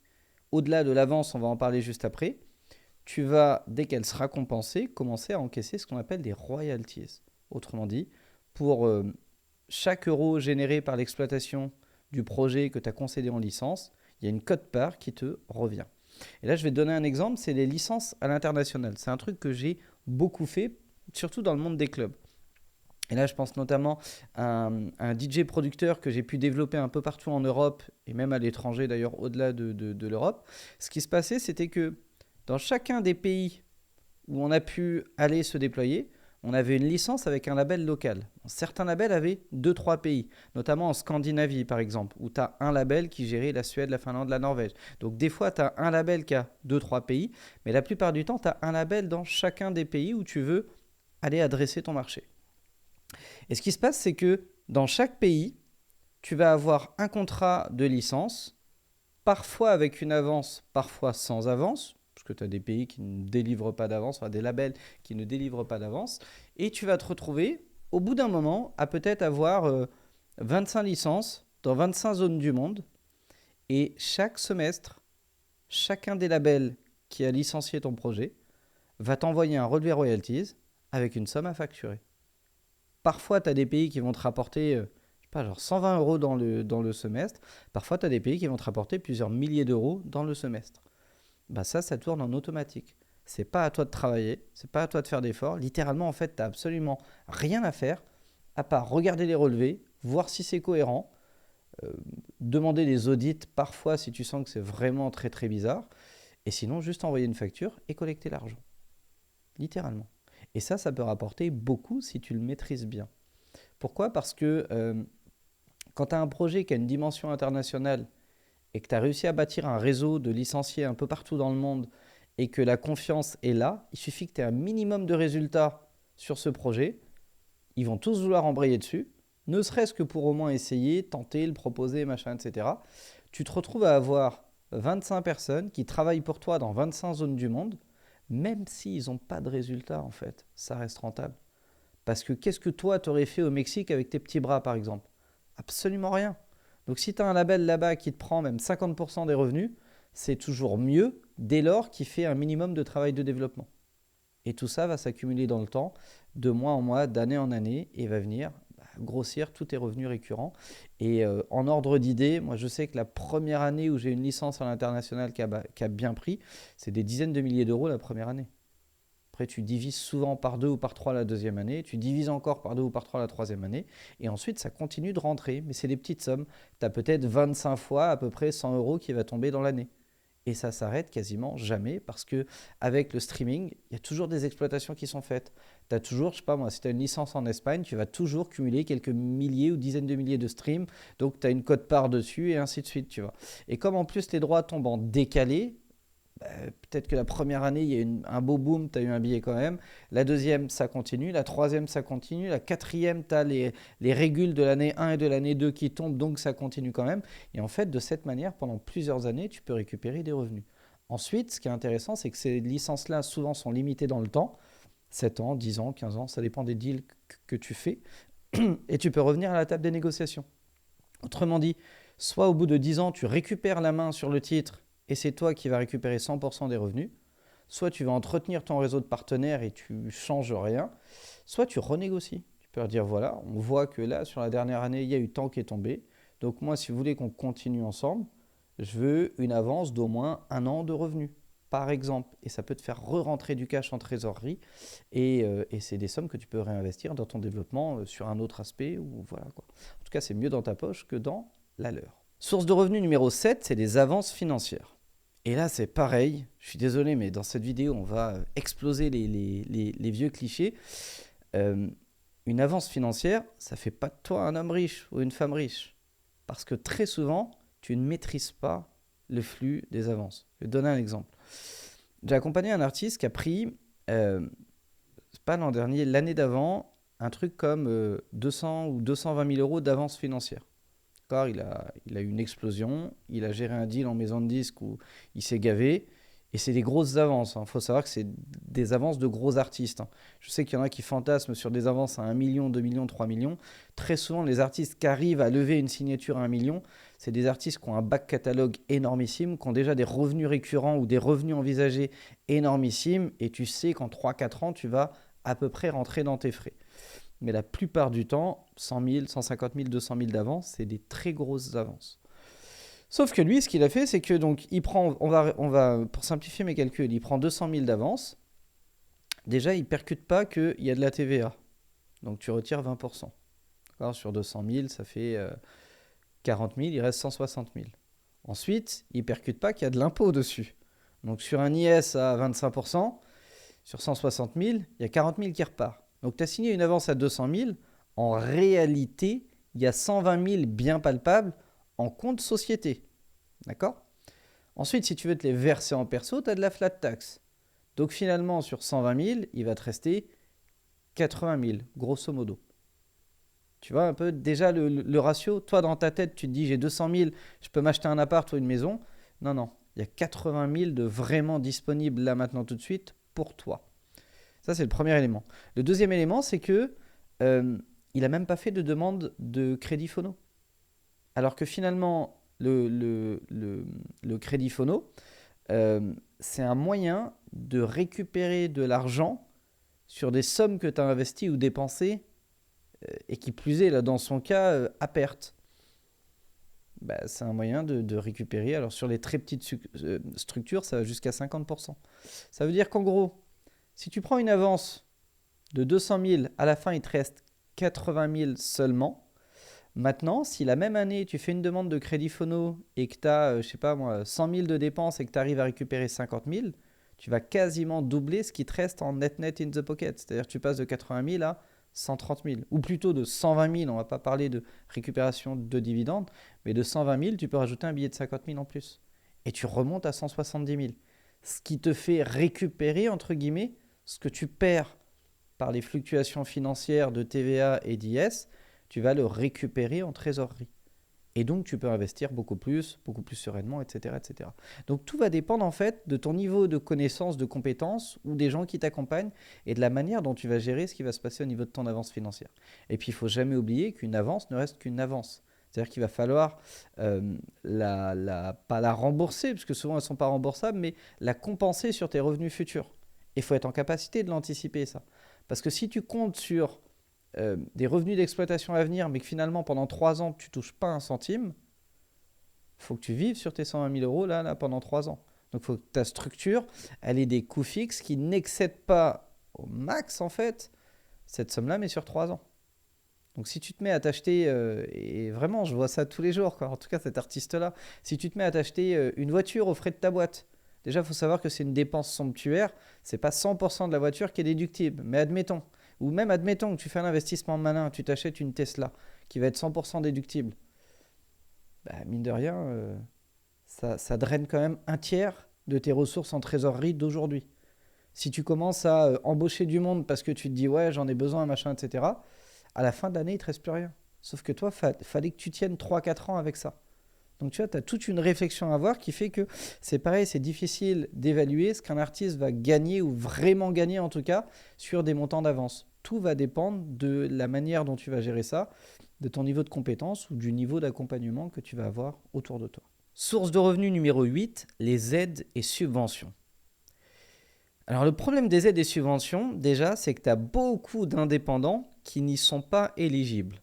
au-delà de l'avance, on va en parler juste après, tu vas, dès qu'elle sera compensée, commencer à encaisser ce qu'on appelle des royalties. Autrement dit, pour chaque euro généré par l'exploitation du projet que tu as concédé en licence, il y a une quote-part qui te revient. Et là, je vais te donner un exemple, c'est les licences à l'international. C'est un truc que j'ai beaucoup fait, surtout dans le monde des clubs. Et là, je pense notamment à un DJ producteur que j'ai pu développer un peu partout en Europe et même à l'étranger d'ailleurs, au-delà de l'Europe. Ce qui se passait, c'était que dans chacun des pays où on a pu aller se déployer, on avait une licence avec un label local. Certains labels avaient 2-3 pays, notamment en Scandinavie par exemple, où tu as un label qui gérait la Suède, la Finlande, la Norvège. Donc des fois, tu as un label qui a 2-3 pays, mais la plupart du temps, tu as un label dans chacun des pays où tu veux aller adresser ton marché. Et ce qui se passe, c'est que dans chaque pays, tu vas avoir un contrat de licence, parfois avec une avance, parfois sans avance, parce que tu as des pays qui ne délivrent pas d'avance, enfin des labels qui ne délivrent pas d'avance, et tu vas te retrouver au bout d'un moment à peut-être avoir 25 licences dans 25 zones du monde, et chaque semestre, chacun des labels qui a licencié ton projet va t'envoyer un relevé royalties avec une somme à facturer. Parfois, tu as des pays qui vont te rapporter genre 120 euros dans le semestre. Parfois, tu as des pays qui vont te rapporter plusieurs milliers d'euros dans le semestre. Ça tourne en automatique. C'est pas à toi de travailler, c'est pas à toi de faire d'efforts. Littéralement, en fait, tu n'as absolument rien à faire à part regarder les relevés, voir si c'est cohérent, demander des audits parfois si tu sens que c'est vraiment très très bizarre, et sinon juste envoyer une facture et collecter l'argent. Littéralement. Et ça peut rapporter beaucoup si tu le maîtrises bien. Pourquoi ? Parce que quand tu as un projet qui a une dimension internationale et que tu as réussi à bâtir un réseau de licenciés un peu partout dans le monde et que la confiance est là, il suffit que tu aies un minimum de résultats sur ce projet, ils vont tous vouloir embrayer dessus, ne serait-ce que pour au moins essayer, tenter, le proposer, machin, etc. Tu te retrouves à avoir 25 personnes qui travaillent pour toi dans 25 zones du monde, même s'ils n'ont pas de résultats, en fait, ça reste rentable. Parce que qu'est-ce que toi, tu aurais fait au Mexique avec tes petits bras, par exemple ? Absolument rien. Donc si tu as un label là-bas qui te prend même 50% des revenus, c'est toujours mieux dès lors qu'il fait un minimum de travail de développement. Et tout ça va s'accumuler dans le temps, de mois en mois, d'année en année, et va venir grossir tous tes revenus récurrents. Et en ordre d'idée, moi je sais que la première année où j'ai une licence à l'international qui a bien pris, c'est des dizaines de milliers d'euros la première année. Après, tu divises souvent par 2 ou par 3 la deuxième année, tu divises encore par 2 ou par 3 la troisième année, et ensuite ça continue de rentrer, mais c'est des petites sommes. Tu as peut-être 25 fois à peu près 100 euros qui va tomber dans l'année. Et ça s'arrête quasiment jamais parce qu'avec le streaming, il y a toujours des exploitations qui sont faites. Tu as toujours, je sais pas moi, si tu as une licence en Espagne, tu vas toujours cumuler quelques milliers ou dizaines de milliers de streams, donc tu as une quote-part dessus et ainsi de suite, tu vois. Et comme en plus les droits tombent en décalé, peut-être que la première année, il y a un beau boom, tu as eu un billet quand même. La deuxième, ça continue. La troisième, ça continue. La quatrième, tu as les régules de l'année 1 et de l'année 2 qui tombent, donc ça continue quand même. Et en fait, de cette manière, pendant plusieurs années, tu peux récupérer des revenus. Ensuite, ce qui est intéressant, c'est que ces licences-là, souvent, sont limitées dans le temps. 7 ans, 10 ans, 15 ans, ça dépend des deals que tu fais. Et tu peux revenir à la table des négociations. Autrement dit, soit au bout de 10 ans, tu récupères la main sur le titre et c'est toi qui vas récupérer 100% des revenus, soit tu vas entretenir ton réseau de partenaires et tu changes rien, soit tu renégocies. Tu peux leur dire voilà, on voit que là, sur la dernière année, il y a eu tant qui est tombé. Donc moi, si vous voulez qu'on continue ensemble, je veux une avance d'au moins 1 an de revenus, par exemple. Et ça peut te faire re-rentrer du cash en trésorerie. Et c'est des sommes que tu peux réinvestir dans ton développement sur un autre aspect. Ou voilà, quoi. En tout cas, c'est mieux dans ta poche que dans la leur. Source de revenus numéro 7, c'est les avances financières. Et là, c'est pareil. Je suis désolé, mais dans cette vidéo, on va exploser les vieux clichés. Une avance financière, ça ne fait pas de toi un homme riche ou une femme riche. Parce que très souvent, tu ne maîtrises pas le flux des avances. Je vais te donner un exemple. J'ai accompagné un artiste qui a pris, pas l'an dernier, l'année d'avant, un truc comme 200 ou 220 000 euros d'avance financière. Il a eu une explosion, il a géré un deal en maison de disques où il s'est gavé, et c'est des grosses avances. Il faut savoir que c'est des avances de gros artistes. Je sais qu'il y en a qui fantasment sur des avances à 1 million, 2 millions, 3 millions. Très souvent, les artistes qui arrivent à lever une signature à 1 million, c'est des artistes qui ont un back catalogue énormissime, qui ont déjà des revenus récurrents ou des revenus envisagés énormissimes, et tu sais qu'en 3-4 ans, tu vas à peu près rentrer dans tes frais. Mais la plupart du temps, 100 000, 150 000, 200 000 d'avance, c'est des très grosses avances. Sauf que lui, ce qu'il a fait, c'est que donc il prend, on va, pour simplifier mes calculs, il prend 200 000 d'avance. Déjà, il ne percute pas qu'il y a de la TVA. Donc tu retires 20%. Alors, sur 200 000, ça fait 40 000, il reste 160 000. Ensuite, il ne percute pas qu'il y a de l'impôt dessus. Donc sur un IS à 25%, sur 160 000, il y a 40 000 qui repart. Donc tu as signé une avance à 200 000. En réalité, il y a 120 000 bien palpables en compte société. D'accord ? Ensuite, si tu veux te les verser en perso, tu as de la flat tax. Donc finalement, sur 120 000, il va te rester 80 000, grosso modo. Tu vois un peu déjà le ratio. Toi, dans ta tête, tu te dis j'ai 200 000, je peux m'acheter un appart ou une maison. Non. Il y a 80 000 de vraiment disponibles là maintenant tout de suite pour toi. Ça, c'est le premier élément. Le deuxième élément, c'est que il n'a même pas fait de demande de crédit phono. Alors que finalement, le crédit phono, c'est un moyen de récupérer de l'argent sur des sommes que tu as investies ou dépensées, et qui plus est, là, dans son cas, à perte. C'est un moyen de récupérer. Alors sur les très petites structures, ça va jusqu'à 50%. Ça veut dire qu'en gros, si tu prends une avance de 200 000, à la fin, il te reste 80 000 seulement. Maintenant, si la même année, tu fais une demande de crédit phono et que tu as, 100 000 de dépenses et que tu arrives à récupérer 50 000, tu vas quasiment doubler ce qui te reste en net in the pocket. C'est-à-dire que tu passes de 80 000 à 130 000, ou plutôt de 120 000. On ne va pas parler de récupération de dividendes, mais de 120 000, tu peux rajouter un billet de 50 000 en plus. Et tu remontes à 170 000. Ce qui te fait récupérer, entre guillemets, ce que tu perds par les fluctuations financières de TVA et d'IS, tu vas le récupérer en trésorerie. Et donc, tu peux investir beaucoup plus sereinement, etc., etc. Donc, tout va dépendre en fait de ton niveau de connaissance, de compétences ou des gens qui t'accompagnent et de la manière dont tu vas gérer ce qui va se passer au niveau de ton avance financière. Et puis, il ne faut jamais oublier qu'une avance ne reste qu'une avance. C'est-à-dire qu'il va falloir pas la rembourser, parce que souvent elles ne sont pas remboursables, mais la compenser sur tes revenus futurs. Il faut être en capacité de l'anticiper, ça. Parce que si tu comptes sur des revenus d'exploitation à venir, mais que finalement pendant 3 ans tu ne touches pas un centime, il faut que tu vives sur tes 120 000 euros là, pendant 3 ans. Donc il faut que ta structure, elle ait des coûts fixes qui n'excèdent pas au max en fait cette somme-là, mais sur 3 ans. Donc si tu te mets à t'acheter, et vraiment je vois ça tous les jours, quoi, en tout cas cet artiste-là, si tu te mets à t'acheter une voiture aux frais de ta boîte, déjà il faut savoir que c'est une dépense somptuaire, c'est pas 100% de la voiture qui est déductible, mais admettons, ou même admettons que tu fais un investissement malin, tu t'achètes une Tesla qui va être 100% déductible, mine de rien, ça draine quand même un tiers de tes ressources en trésorerie d'aujourd'hui. Si tu commences à embaucher du monde parce que tu te dis ouais j'en ai besoin, machin, etc., à la fin de l'année, il ne te reste plus rien. Sauf que toi, fallait que tu tiennes 3-4 ans avec ça. Donc tu vois, tu as toute une réflexion à avoir qui fait que c'est pareil, c'est difficile d'évaluer ce qu'un artiste va gagner ou vraiment gagner en tout cas sur des montants d'avance. Tout va dépendre de la manière dont tu vas gérer ça, de ton niveau de compétence ou du niveau d'accompagnement que tu vas avoir autour de toi. Source de revenus numéro 8, les aides et subventions. Alors le problème des aides et subventions, déjà, c'est que tu as beaucoup d'indépendants qui n'y sont pas éligibles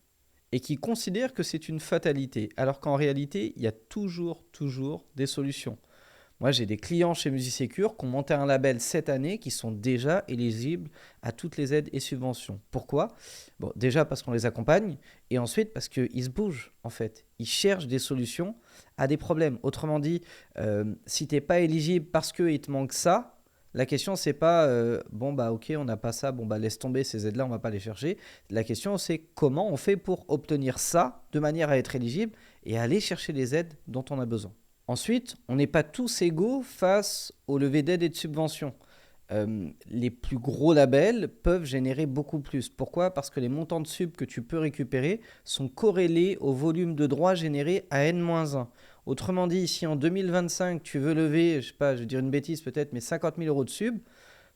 et qui considèrent que c'est une fatalité, alors qu'en réalité, il y a toujours des solutions. Moi, j'ai des clients chez Musicecure qui ont monté un label cette année qui sont déjà éligibles à toutes les aides et subventions. Pourquoi? Bon, déjà parce qu'on les accompagne et ensuite parce qu'ils se bougent en fait. Ils cherchent des solutions à des problèmes. Autrement dit, si tu n'es pas éligible parce qu'il te manque ça, la question c'est pas bon bah ok on n'a pas ça, bon bah laisse tomber ces aides-là, on va pas les chercher. La question c'est comment on fait pour obtenir ça de manière à être éligible et aller chercher les aides dont on a besoin. Ensuite, on n'est pas tous égaux face aux levées d'aides et de subventions. Les plus gros labels peuvent générer beaucoup plus. Pourquoi? Parce que les montants de sub que tu peux récupérer sont corrélés au volume de droits générés à N-1. Autrement dit, si en 2025 tu veux lever, je sais pas, je vais dire une bêtise peut-être, mais 50 000 euros de sub, il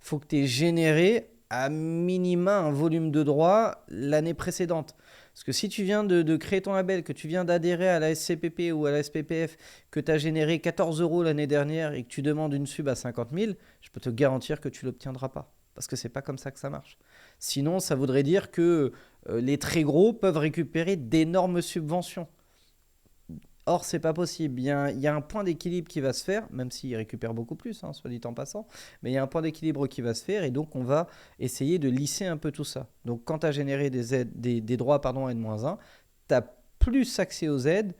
faut que tu aies généré à minima un volume de droits l'année précédente. Parce que si tu viens de créer ton label, que tu viens d'adhérer à la SCPP ou à la SPPF, que tu as généré 14 euros l'année dernière et que tu demandes une sub à 50 000, je peux te garantir que tu ne l'obtiendras pas. Parce que ce n'est pas comme ça que ça marche. Sinon, ça voudrait dire que les très gros peuvent récupérer d'énormes subventions. Or, c'est pas possible. Il y a un point d'équilibre qui va se faire, même s'il récupère beaucoup plus, soit dit en passant, mais il y a un point d'équilibre qui va se faire et donc on va essayer de lisser un peu tout ça. Donc, quand tu as généré des droits à N-1, tu as plus accès aux aides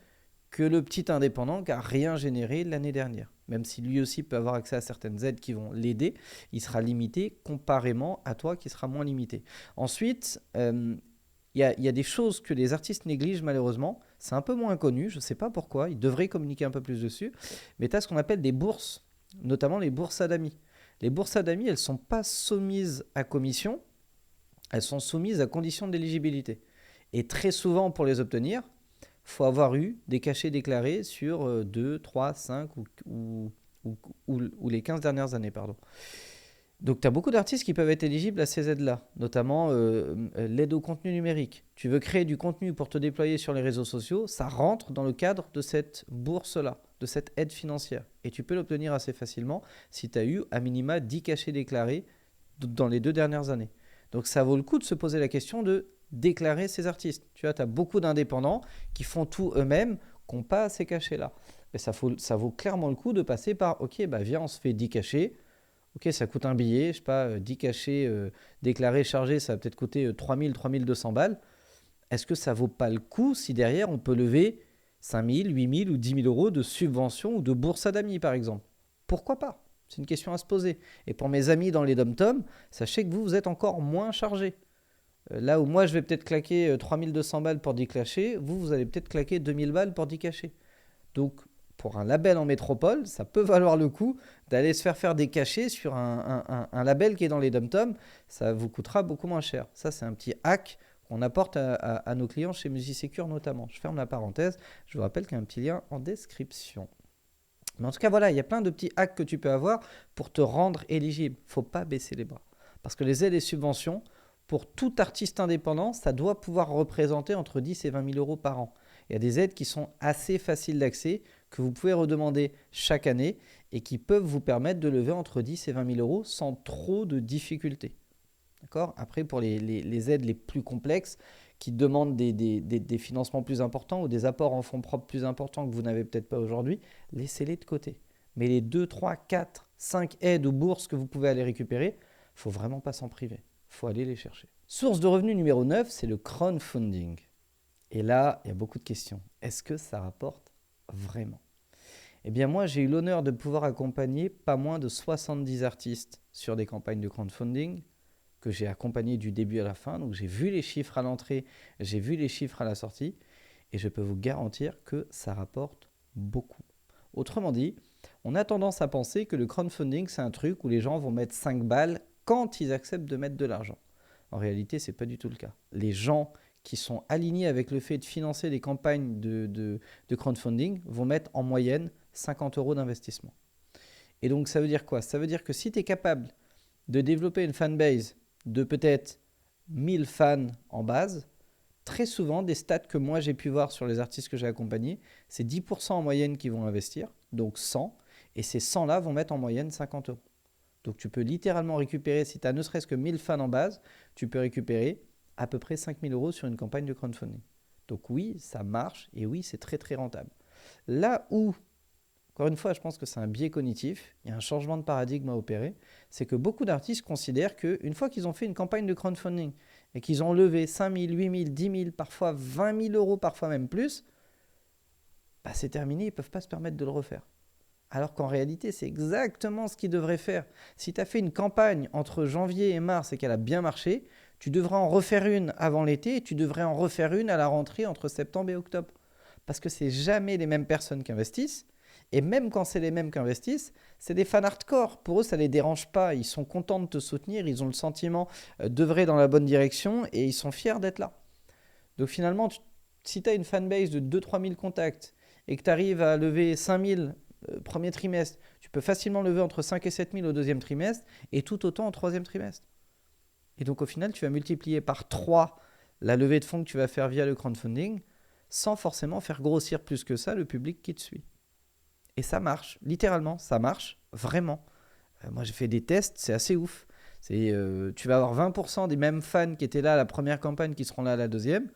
que le petit indépendant qui n'a rien généré l'année dernière. Même si lui aussi peut avoir accès à certaines aides qui vont l'aider, il sera limité comparément à toi qui sera moins limité. Ensuite, il y a des choses que les artistes négligent malheureusement. C'est un peu moins connu, je ne sais pas pourquoi. Ils devraient communiquer un peu plus dessus. Mais tu as ce qu'on appelle des bourses, notamment les bourses Adami. Les bourses Adami, elles ne sont pas soumises à commission, elles sont soumises à conditions d'éligibilité. Et très souvent, pour les obtenir, il faut avoir eu des cachets déclarés sur 2, 3, 5 ou les 15 dernières années. Pardon. Donc, tu as beaucoup d'artistes qui peuvent être éligibles à ces aides-là, notamment l'aide au contenu numérique. Tu veux créer du contenu pour te déployer sur les réseaux sociaux, ça rentre dans le cadre de cette bourse-là, de cette aide financière. Et tu peux l'obtenir assez facilement si tu as eu à minima 10 cachets déclarés dans les 2 dernières années. Donc, ça vaut le coup de se poser la question de déclarer ces artistes. Tu vois, tu as beaucoup d'indépendants qui font tout eux-mêmes, qui n'ont pas ces cachets-là. Et ça vaut clairement le coup de passer par, ok, bah viens, on se fait 10 cachets. Ok, ça coûte un billet, je sais pas, 10 cachets déclarés, chargés, ça va peut-être coûter 3000, 3200 balles. Est-ce que ça vaut pas le coup si derrière on peut lever 5000, 8000 ou 10 000 euros de subventions ou de bourse Adami par exemple? Pourquoi pas? C'est une question à se poser. Et pour mes amis dans les dom-toms, sachez que vous êtes encore moins chargés. Là où moi je vais peut-être claquer 3200 balles pour 10 cachets, vous allez peut-être claquer 2000 balles pour 10 cachets. Donc pour un label en métropole, ça peut valoir le coup d'aller se faire des cachets sur un label qui est dans les dom-toms. Ça vous coûtera beaucoup moins cher. Ça, c'est un petit hack qu'on apporte à nos clients chez Musicecure notamment. Je ferme la parenthèse. Je vous rappelle qu'il y a un petit lien en description. Mais en tout cas, voilà, il y a plein de petits hacks que tu peux avoir pour te rendre éligible. Il ne faut pas baisser les bras. Parce que les aides et subventions, pour tout artiste indépendant, ça doit pouvoir représenter entre 10 et 20 000 euros par an. Il y a des aides qui sont assez faciles d'accès, que vous pouvez redemander chaque année et qui peuvent vous permettre de lever entre 10 et 20 000 euros sans trop de difficultés. D'accord ? Après, pour les aides les plus complexes, qui demandent des financements plus importants ou des apports en fonds propres plus importants que vous n'avez peut-être pas aujourd'hui, laissez-les de côté. Mais les 2, 3, 4, 5 aides ou bourses que vous pouvez aller récupérer, il ne faut vraiment pas s'en priver. Il faut aller les chercher. Source de revenus numéro 9, c'est le crowdfunding. Et là, il y a beaucoup de questions. Est-ce que ça rapporte vraiment? Eh bien moi, j'ai eu l'honneur de pouvoir accompagner pas moins de 70 artistes sur des campagnes de crowdfunding que j'ai accompagnées du début à la fin. Donc j'ai vu les chiffres à l'entrée, j'ai vu les chiffres à la sortie et je peux vous garantir que ça rapporte beaucoup. Autrement dit, on a tendance à penser que le crowdfunding, c'est un truc où les gens vont mettre 5 balles quand ils acceptent de mettre de l'argent. En réalité, ce n'est pas du tout le cas. Les gens qui sont alignés avec le fait de financer des campagnes de crowdfunding vont mettre en moyenne 50 euros d'investissement. Et donc, ça veut dire quoi? Ça veut dire que si tu es capable de développer une fanbase de peut-être 1000 fans en base, très souvent, des stats que moi j'ai pu voir sur les artistes que j'ai accompagnés, c'est 10% en moyenne qui vont investir, donc 100, et ces 100-là vont mettre en moyenne 50 euros. Donc tu peux littéralement récupérer, si tu as ne serait-ce que 1000 fans en base, tu peux récupérer à peu près 5000 euros sur une campagne de crowdfunding. Donc oui, ça marche et oui, c'est très très rentable. Là où Encore une fois, je pense que c'est un biais cognitif, il y a un changement de paradigme à opérer, c'est que beaucoup d'artistes considèrent qu'une fois qu'ils ont fait une campagne de crowdfunding et qu'ils ont levé 5 000, 8 000, 10 000, parfois 20 000 euros, parfois même plus, bah c'est terminé, ils ne peuvent pas se permettre de le refaire. Alors qu'en réalité, c'est exactement ce qu'ils devraient faire. Si tu as fait une campagne entre janvier et mars et qu'elle a bien marché, tu devrais en refaire une avant l'été et tu devrais en refaire une à la rentrée entre septembre et octobre. Parce que c'est jamais les mêmes personnes qui investissent. Et même quand c'est les mêmes qui investissent, c'est des fans hardcore. Pour eux, ça ne les dérange pas. Ils sont contents de te soutenir. Ils ont le sentiment d'œuvrer dans la bonne direction et ils sont fiers d'être là. Donc finalement, si tu as une fanbase de 2-3 000 contacts et que tu arrives à lever 5 000 premier trimestre, tu peux facilement lever entre 5 et 7 000 au deuxième trimestre et tout autant au troisième trimestre. Et donc au final, tu vas multiplier par 3 la levée de fonds que tu vas faire via le crowdfunding sans forcément faire grossir plus que ça le public qui te suit. Et ça marche, littéralement, ça marche vraiment. Moi, j'ai fait des tests, c'est assez ouf. Tu vas avoir 20% des mêmes fans qui étaient là à la première campagne qui seront là à la deuxième,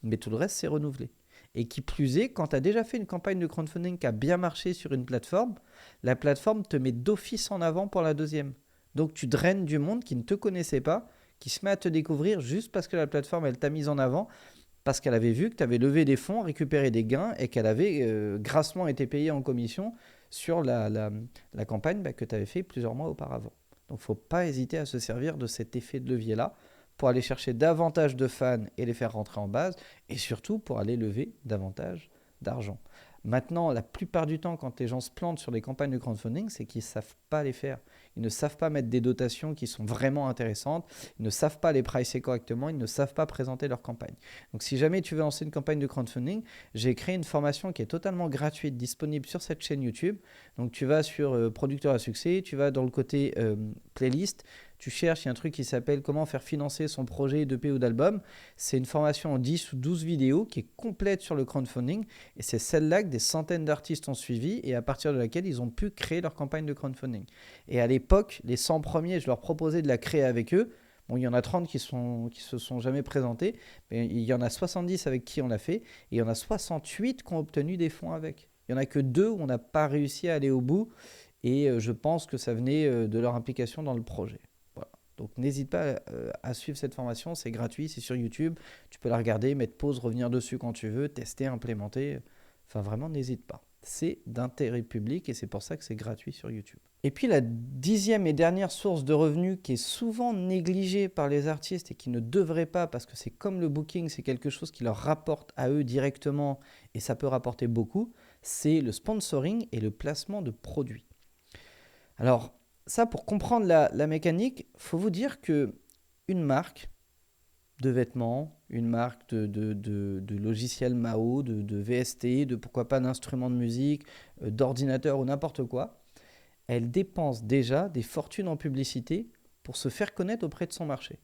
mais tout le reste, c'est renouvelé. Et qui plus est, quand tu as déjà fait une campagne de crowdfunding qui a bien marché sur une plateforme, la plateforme te met d'office en avant pour la deuxième. Donc tu draines du monde qui ne te connaissait pas, qui se met à te découvrir juste parce que la plateforme, elle t'a mise en avant, parce qu'elle avait vu que tu avais levé des fonds, récupéré des gains et qu'elle avait grassement été payée en commission sur la campagne que tu avais fait plusieurs mois auparavant. Donc il ne faut pas hésiter à se servir de cet effet de levier-là pour aller chercher davantage de fans et les faire rentrer en base, et surtout pour aller lever davantage d'argent. Maintenant, la plupart du temps, quand les gens se plantent sur les campagnes de crowdfunding, c'est qu'ils ne savent pas les faire. Ils ne savent pas mettre des dotations qui sont vraiment intéressantes, ils ne savent pas les pricer correctement, ils ne savent pas présenter leur campagne. Donc si jamais tu veux lancer une campagne de crowdfunding, j'ai créé une formation qui est totalement gratuite, disponible sur cette chaîne YouTube. Donc tu vas sur Producteur à succès, tu vas dans le côté playlist, tu cherches, il y a un truc qui s'appelle comment faire financer son projet d'EP ou d'album. C'est une formation en 10 ou 12 vidéos qui est complète sur le crowdfunding et c'est celle-là que des centaines d'artistes ont suivi et à partir de laquelle ils ont pu créer leur campagne de crowdfunding. Et à l'époque, les 100 premiers, je leur proposais de la créer avec eux. Bon, il y en a 30 qui se sont jamais présentés, mais il y en a 70 avec qui on l'a fait et il y en a 68 qui ont obtenu des fonds avec. Il n'y en a que 2 où on n'a pas réussi à aller au bout et je pense que ça venait de leur implication dans le projet. Donc n'hésite pas à suivre cette formation, c'est gratuit, c'est sur YouTube, tu peux la regarder, mettre pause, revenir dessus quand tu veux, tester, implémenter, enfin vraiment n'hésite pas. C'est d'intérêt public et c'est pour ça que c'est gratuit sur YouTube. Et puis la 10e et dernière source de revenus qui est souvent négligée par les artistes et qui ne devrait pas parce que c'est comme le booking, c'est quelque chose qui leur rapporte à eux directement et ça peut rapporter beaucoup, c'est le sponsoring et le placement de produits. Alors, ça, pour comprendre la mécanique, il faut vous dire qu'une marque de vêtements, une marque de logiciel Mao, de VST, de pourquoi pas d'instruments de musique, d'ordinateur ou n'importe quoi, elle dépense déjà des fortunes en publicité pour se faire connaître auprès de son marché.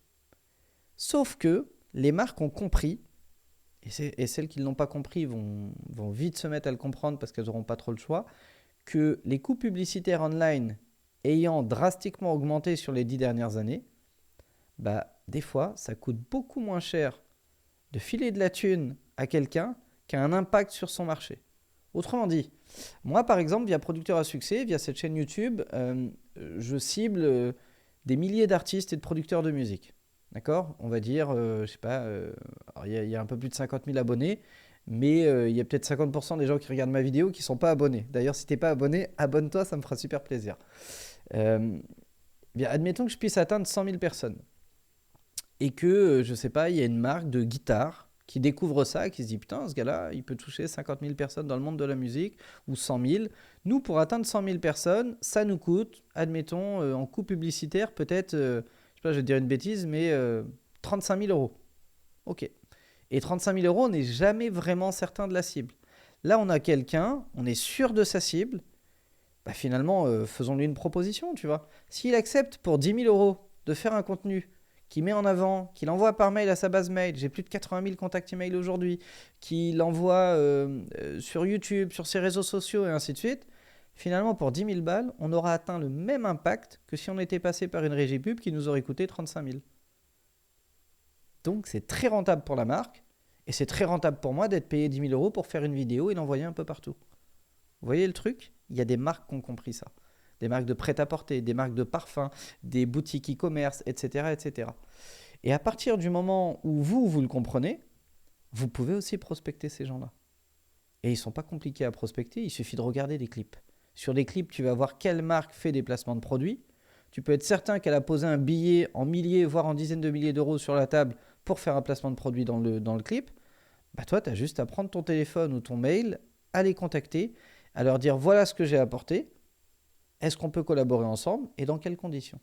Sauf que les marques ont compris, et celles qui ne l'ont pas compris vont vite se mettre à le comprendre parce qu'elles n'auront pas trop le choix, que les coûts publicitaires online ayant drastiquement augmenté sur les 10 dernières années, des fois, ça coûte beaucoup moins cher de filer de la thune à quelqu'un qui a un impact sur son marché. Autrement dit, moi par exemple, via Producteur à succès, via cette chaîne YouTube, je cible des milliers d'artistes et de producteurs de musique. D'accord ? On va dire, je sais pas, il y a un peu plus de 50 000 abonnés, mais il y a peut-être 50% des gens qui regardent ma vidéo qui ne sont pas abonnés. D'ailleurs, si tu n'es pas abonné, abonne-toi, ça me fera super plaisir. Admettons que je puisse atteindre 100 000 personnes et que, je sais pas, il y a une marque de guitare qui découvre ça et qui se dit putain, ce gars-là, il peut toucher 50 000 personnes dans le monde de la musique ou 100 000. Nous, pour atteindre 100 000 personnes, ça nous coûte, admettons, en coût publicitaire, peut-être, je sais pas, je vais te dire une bêtise, mais 35 000 euros. Ok. Et 35 000 euros, on n'est jamais vraiment certain de la cible. Là, on a quelqu'un, on est sûr de sa cible. Finalement, faisons-lui une proposition, tu vois. S'il accepte pour 10 000 euros de faire un contenu qu'il met en avant, qu'il envoie par mail à sa base mail, j'ai plus de 80 000 contacts email aujourd'hui, qu'il envoie sur YouTube, sur ses réseaux sociaux et ainsi de suite, finalement, pour 10 000 balles, on aura atteint le même impact que si on était passé par une régie pub qui nous aurait coûté 35 000. Donc, c'est très rentable pour la marque et c'est très rentable pour moi d'être payé 10 000 euros pour faire une vidéo et l'envoyer un peu partout. Vous voyez le truc ? il y a des marques qui ont compris ça. Des marques de prêt-à-porter, des marques de parfums, des boutiques e-commerce, etc., etc. Et à partir du moment où vous le comprenez, vous pouvez aussi prospecter ces gens-là. Et ils ne sont pas compliqués à prospecter, il suffit de regarder des clips. Sur les clips, tu vas voir quelle marque fait des placements de produits. Tu peux être certain qu'elle a posé un billet en milliers, voire en dizaines de milliers d'euros sur la table pour faire un placement de produit dans le clip. Bah toi, tu as juste à prendre ton téléphone ou ton mail, à les contacter, à leur dire voilà ce que j'ai apporté, est-ce qu'on peut collaborer ensemble et dans quelles conditions?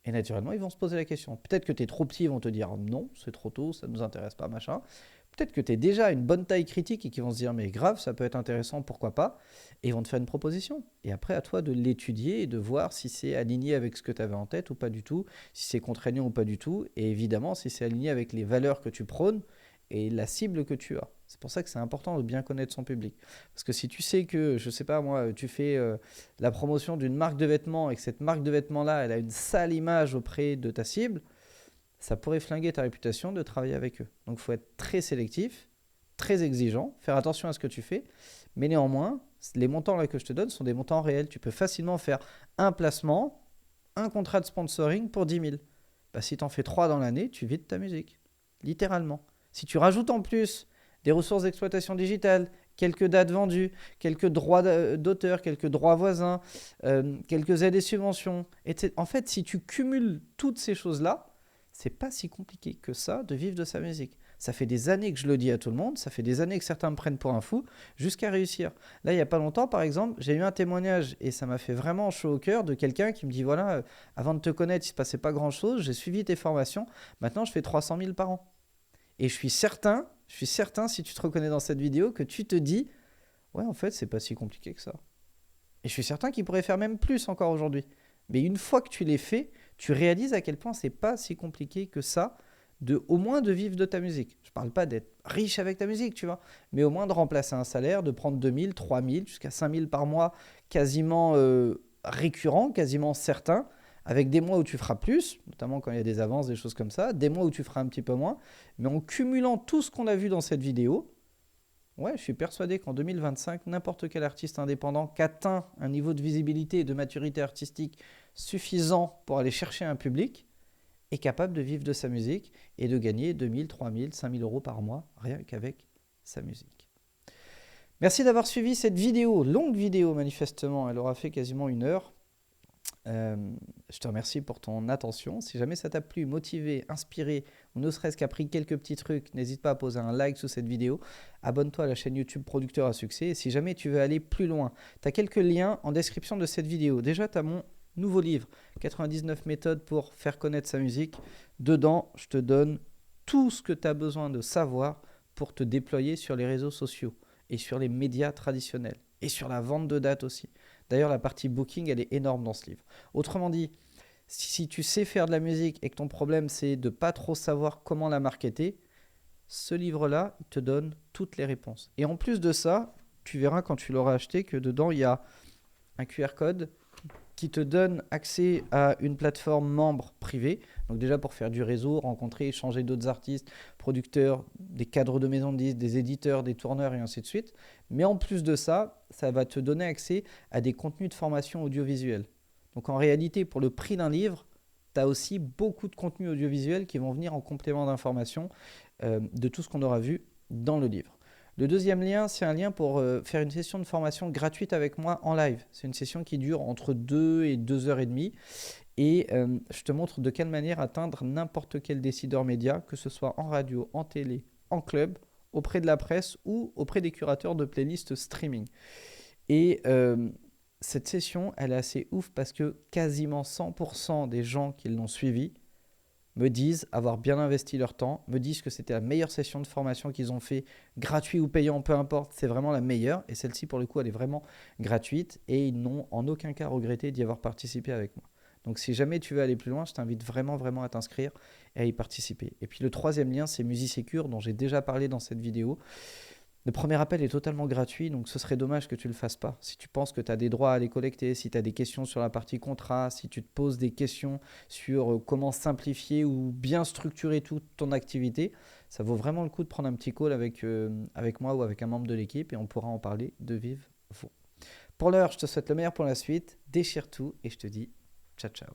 Et naturellement, ils vont se poser la question. Peut-être que tu es trop petit, ils vont te dire non, c'est trop tôt, ça ne nous intéresse pas, machin. Peut-être que tu es déjà à une bonne taille critique et qu'ils vont se dire mais grave, ça peut être intéressant, pourquoi pas. Et ils vont te faire une proposition. Et après, à toi de l'étudier et de voir si c'est aligné avec ce que tu avais en tête ou pas du tout, si c'est contraignant ou pas du tout. Et évidemment, si c'est aligné avec les valeurs que tu prônes et la cible que tu as. C'est pour ça que c'est important de bien connaître son public. Parce que si tu sais que, je sais pas moi, tu fais la promotion d'une marque de vêtements et que cette marque de vêtements-là, elle a une sale image auprès de ta cible, ça pourrait flinguer ta réputation de travailler avec eux. Donc il faut être très sélectif, très exigeant, faire attention à ce que tu fais, mais néanmoins, les montants là que je te donne sont des montants réels. Tu peux facilement faire un placement, un contrat de sponsoring pour 10 000. Bah, si tu en fais 3 dans l'année, tu vides ta musique, littéralement. Si tu rajoutes en plus des ressources d'exploitation digitale, quelques dates vendues, quelques droits d'auteur, quelques droits voisins, quelques aides et subventions, etc. En fait, si tu cumules toutes ces choses-là, c'est pas si compliqué que ça de vivre de sa musique. Ça fait des années que je le dis à tout le monde, ça fait des années que certains me prennent pour un fou, jusqu'à réussir. Là, il n'y a pas longtemps, par exemple, j'ai eu un témoignage et ça m'a fait vraiment chaud au cœur de quelqu'un qui me dit, voilà, avant de te connaître, il ne se passait pas grand-chose, j'ai suivi tes formations, maintenant je fais 300 000 par an. Et je suis certain, si tu te reconnais dans cette vidéo, que tu te dis, ouais, en fait, c'est pas si compliqué que ça. Et je suis certain qu'il pourrait faire même plus encore aujourd'hui. Mais une fois que tu l'as fait, tu réalises à quel point c'est pas si compliqué que ça, au moins de vivre de ta musique. Je parle pas d'être riche avec ta musique, tu vois, mais au moins de remplacer un salaire, de prendre 2 000, 3 000, jusqu'à 5 000 par mois, quasiment récurrent, quasiment certain, avec des mois où tu feras plus, notamment quand il y a des avances, des choses comme ça, des mois où tu feras un petit peu moins, mais en cumulant tout ce qu'on a vu dans cette vidéo, ouais, je suis persuadé qu'en 2025, n'importe quel artiste indépendant qui atteint un niveau de visibilité et de maturité artistique suffisant pour aller chercher un public est capable de vivre de sa musique et de gagner 2 000, 3 000, 5 000 euros par mois rien qu'avec sa musique. Merci d'avoir suivi cette vidéo, longue vidéo manifestement, elle aura fait quasiment 1 heure. Je te remercie pour ton attention. Si jamais ça t'a plu, motivé, inspiré ou ne serait-ce qu'appris quelques petits trucs, n'hésite pas à poser un like sous cette vidéo. Abonne-toi à la chaîne YouTube Producteur à Succès. Et si jamais tu veux aller plus loin, tu as quelques liens en description de cette vidéo. Déjà, tu as mon nouveau livre, 99 méthodes pour faire connaître sa musique. Dedans, je te donne tout ce que tu as besoin de savoir pour te déployer sur les réseaux sociaux et sur les médias traditionnels et sur la vente de dates aussi. D'ailleurs, la partie booking, elle est énorme dans ce livre. Autrement dit, si tu sais faire de la musique et que ton problème, c'est de ne pas trop savoir comment la marketer, ce livre-là, il te donne toutes les réponses. Et en plus de ça, tu verras quand tu l'auras acheté que dedans, il y a un QR code qui te donne accès à une plateforme membre privée. Donc déjà pour faire du réseau, rencontrer, échanger d'autres artistes, producteurs, des cadres de maisons de disques, des éditeurs, des tourneurs et ainsi de suite. Mais en plus de ça, ça va te donner accès à des contenus de formation audiovisuelle. Donc en réalité, pour le prix d'un livre, tu as aussi beaucoup de contenus audiovisuels qui vont venir en complément d'information de tout ce qu'on aura vu dans le livre. Le deuxième lien, c'est un lien pour faire une session de formation gratuite avec moi en live. C'est une session qui dure entre 2 et 2h30 et je te montre de quelle manière atteindre n'importe quel décideur média, que ce soit en radio, en télé, en club, auprès de la presse ou auprès des curateurs de playlists streaming. Et cette session, elle est assez ouf parce que quasiment 100% des gens qui l'ont suivie me disent avoir bien investi leur temps, me disent que c'était la meilleure session de formation qu'ils ont fait, gratuit ou payant, peu importe, c'est vraiment la meilleure. Et celle-ci, pour le coup, elle est vraiment gratuite et ils n'ont en aucun cas regretté d'y avoir participé avec moi. Donc si jamais tu veux aller plus loin, je t'invite vraiment à t'inscrire et à y participer. Et puis le troisième lien, c'est Musicecure, dont j'ai déjà parlé dans cette vidéo. Le premier appel est totalement gratuit, donc ce serait dommage que tu ne le fasses pas. Si tu penses que tu as des droits à les collecter, si tu as des questions sur la partie contrat, si tu te poses des questions sur comment simplifier ou bien structurer toute ton activité, ça vaut vraiment le coup de prendre un petit call avec moi ou avec un membre de l'équipe et on pourra en parler de vive voix. Pour l'heure, je te souhaite le meilleur pour la suite. Déchire tout et je te dis ciao, ciao.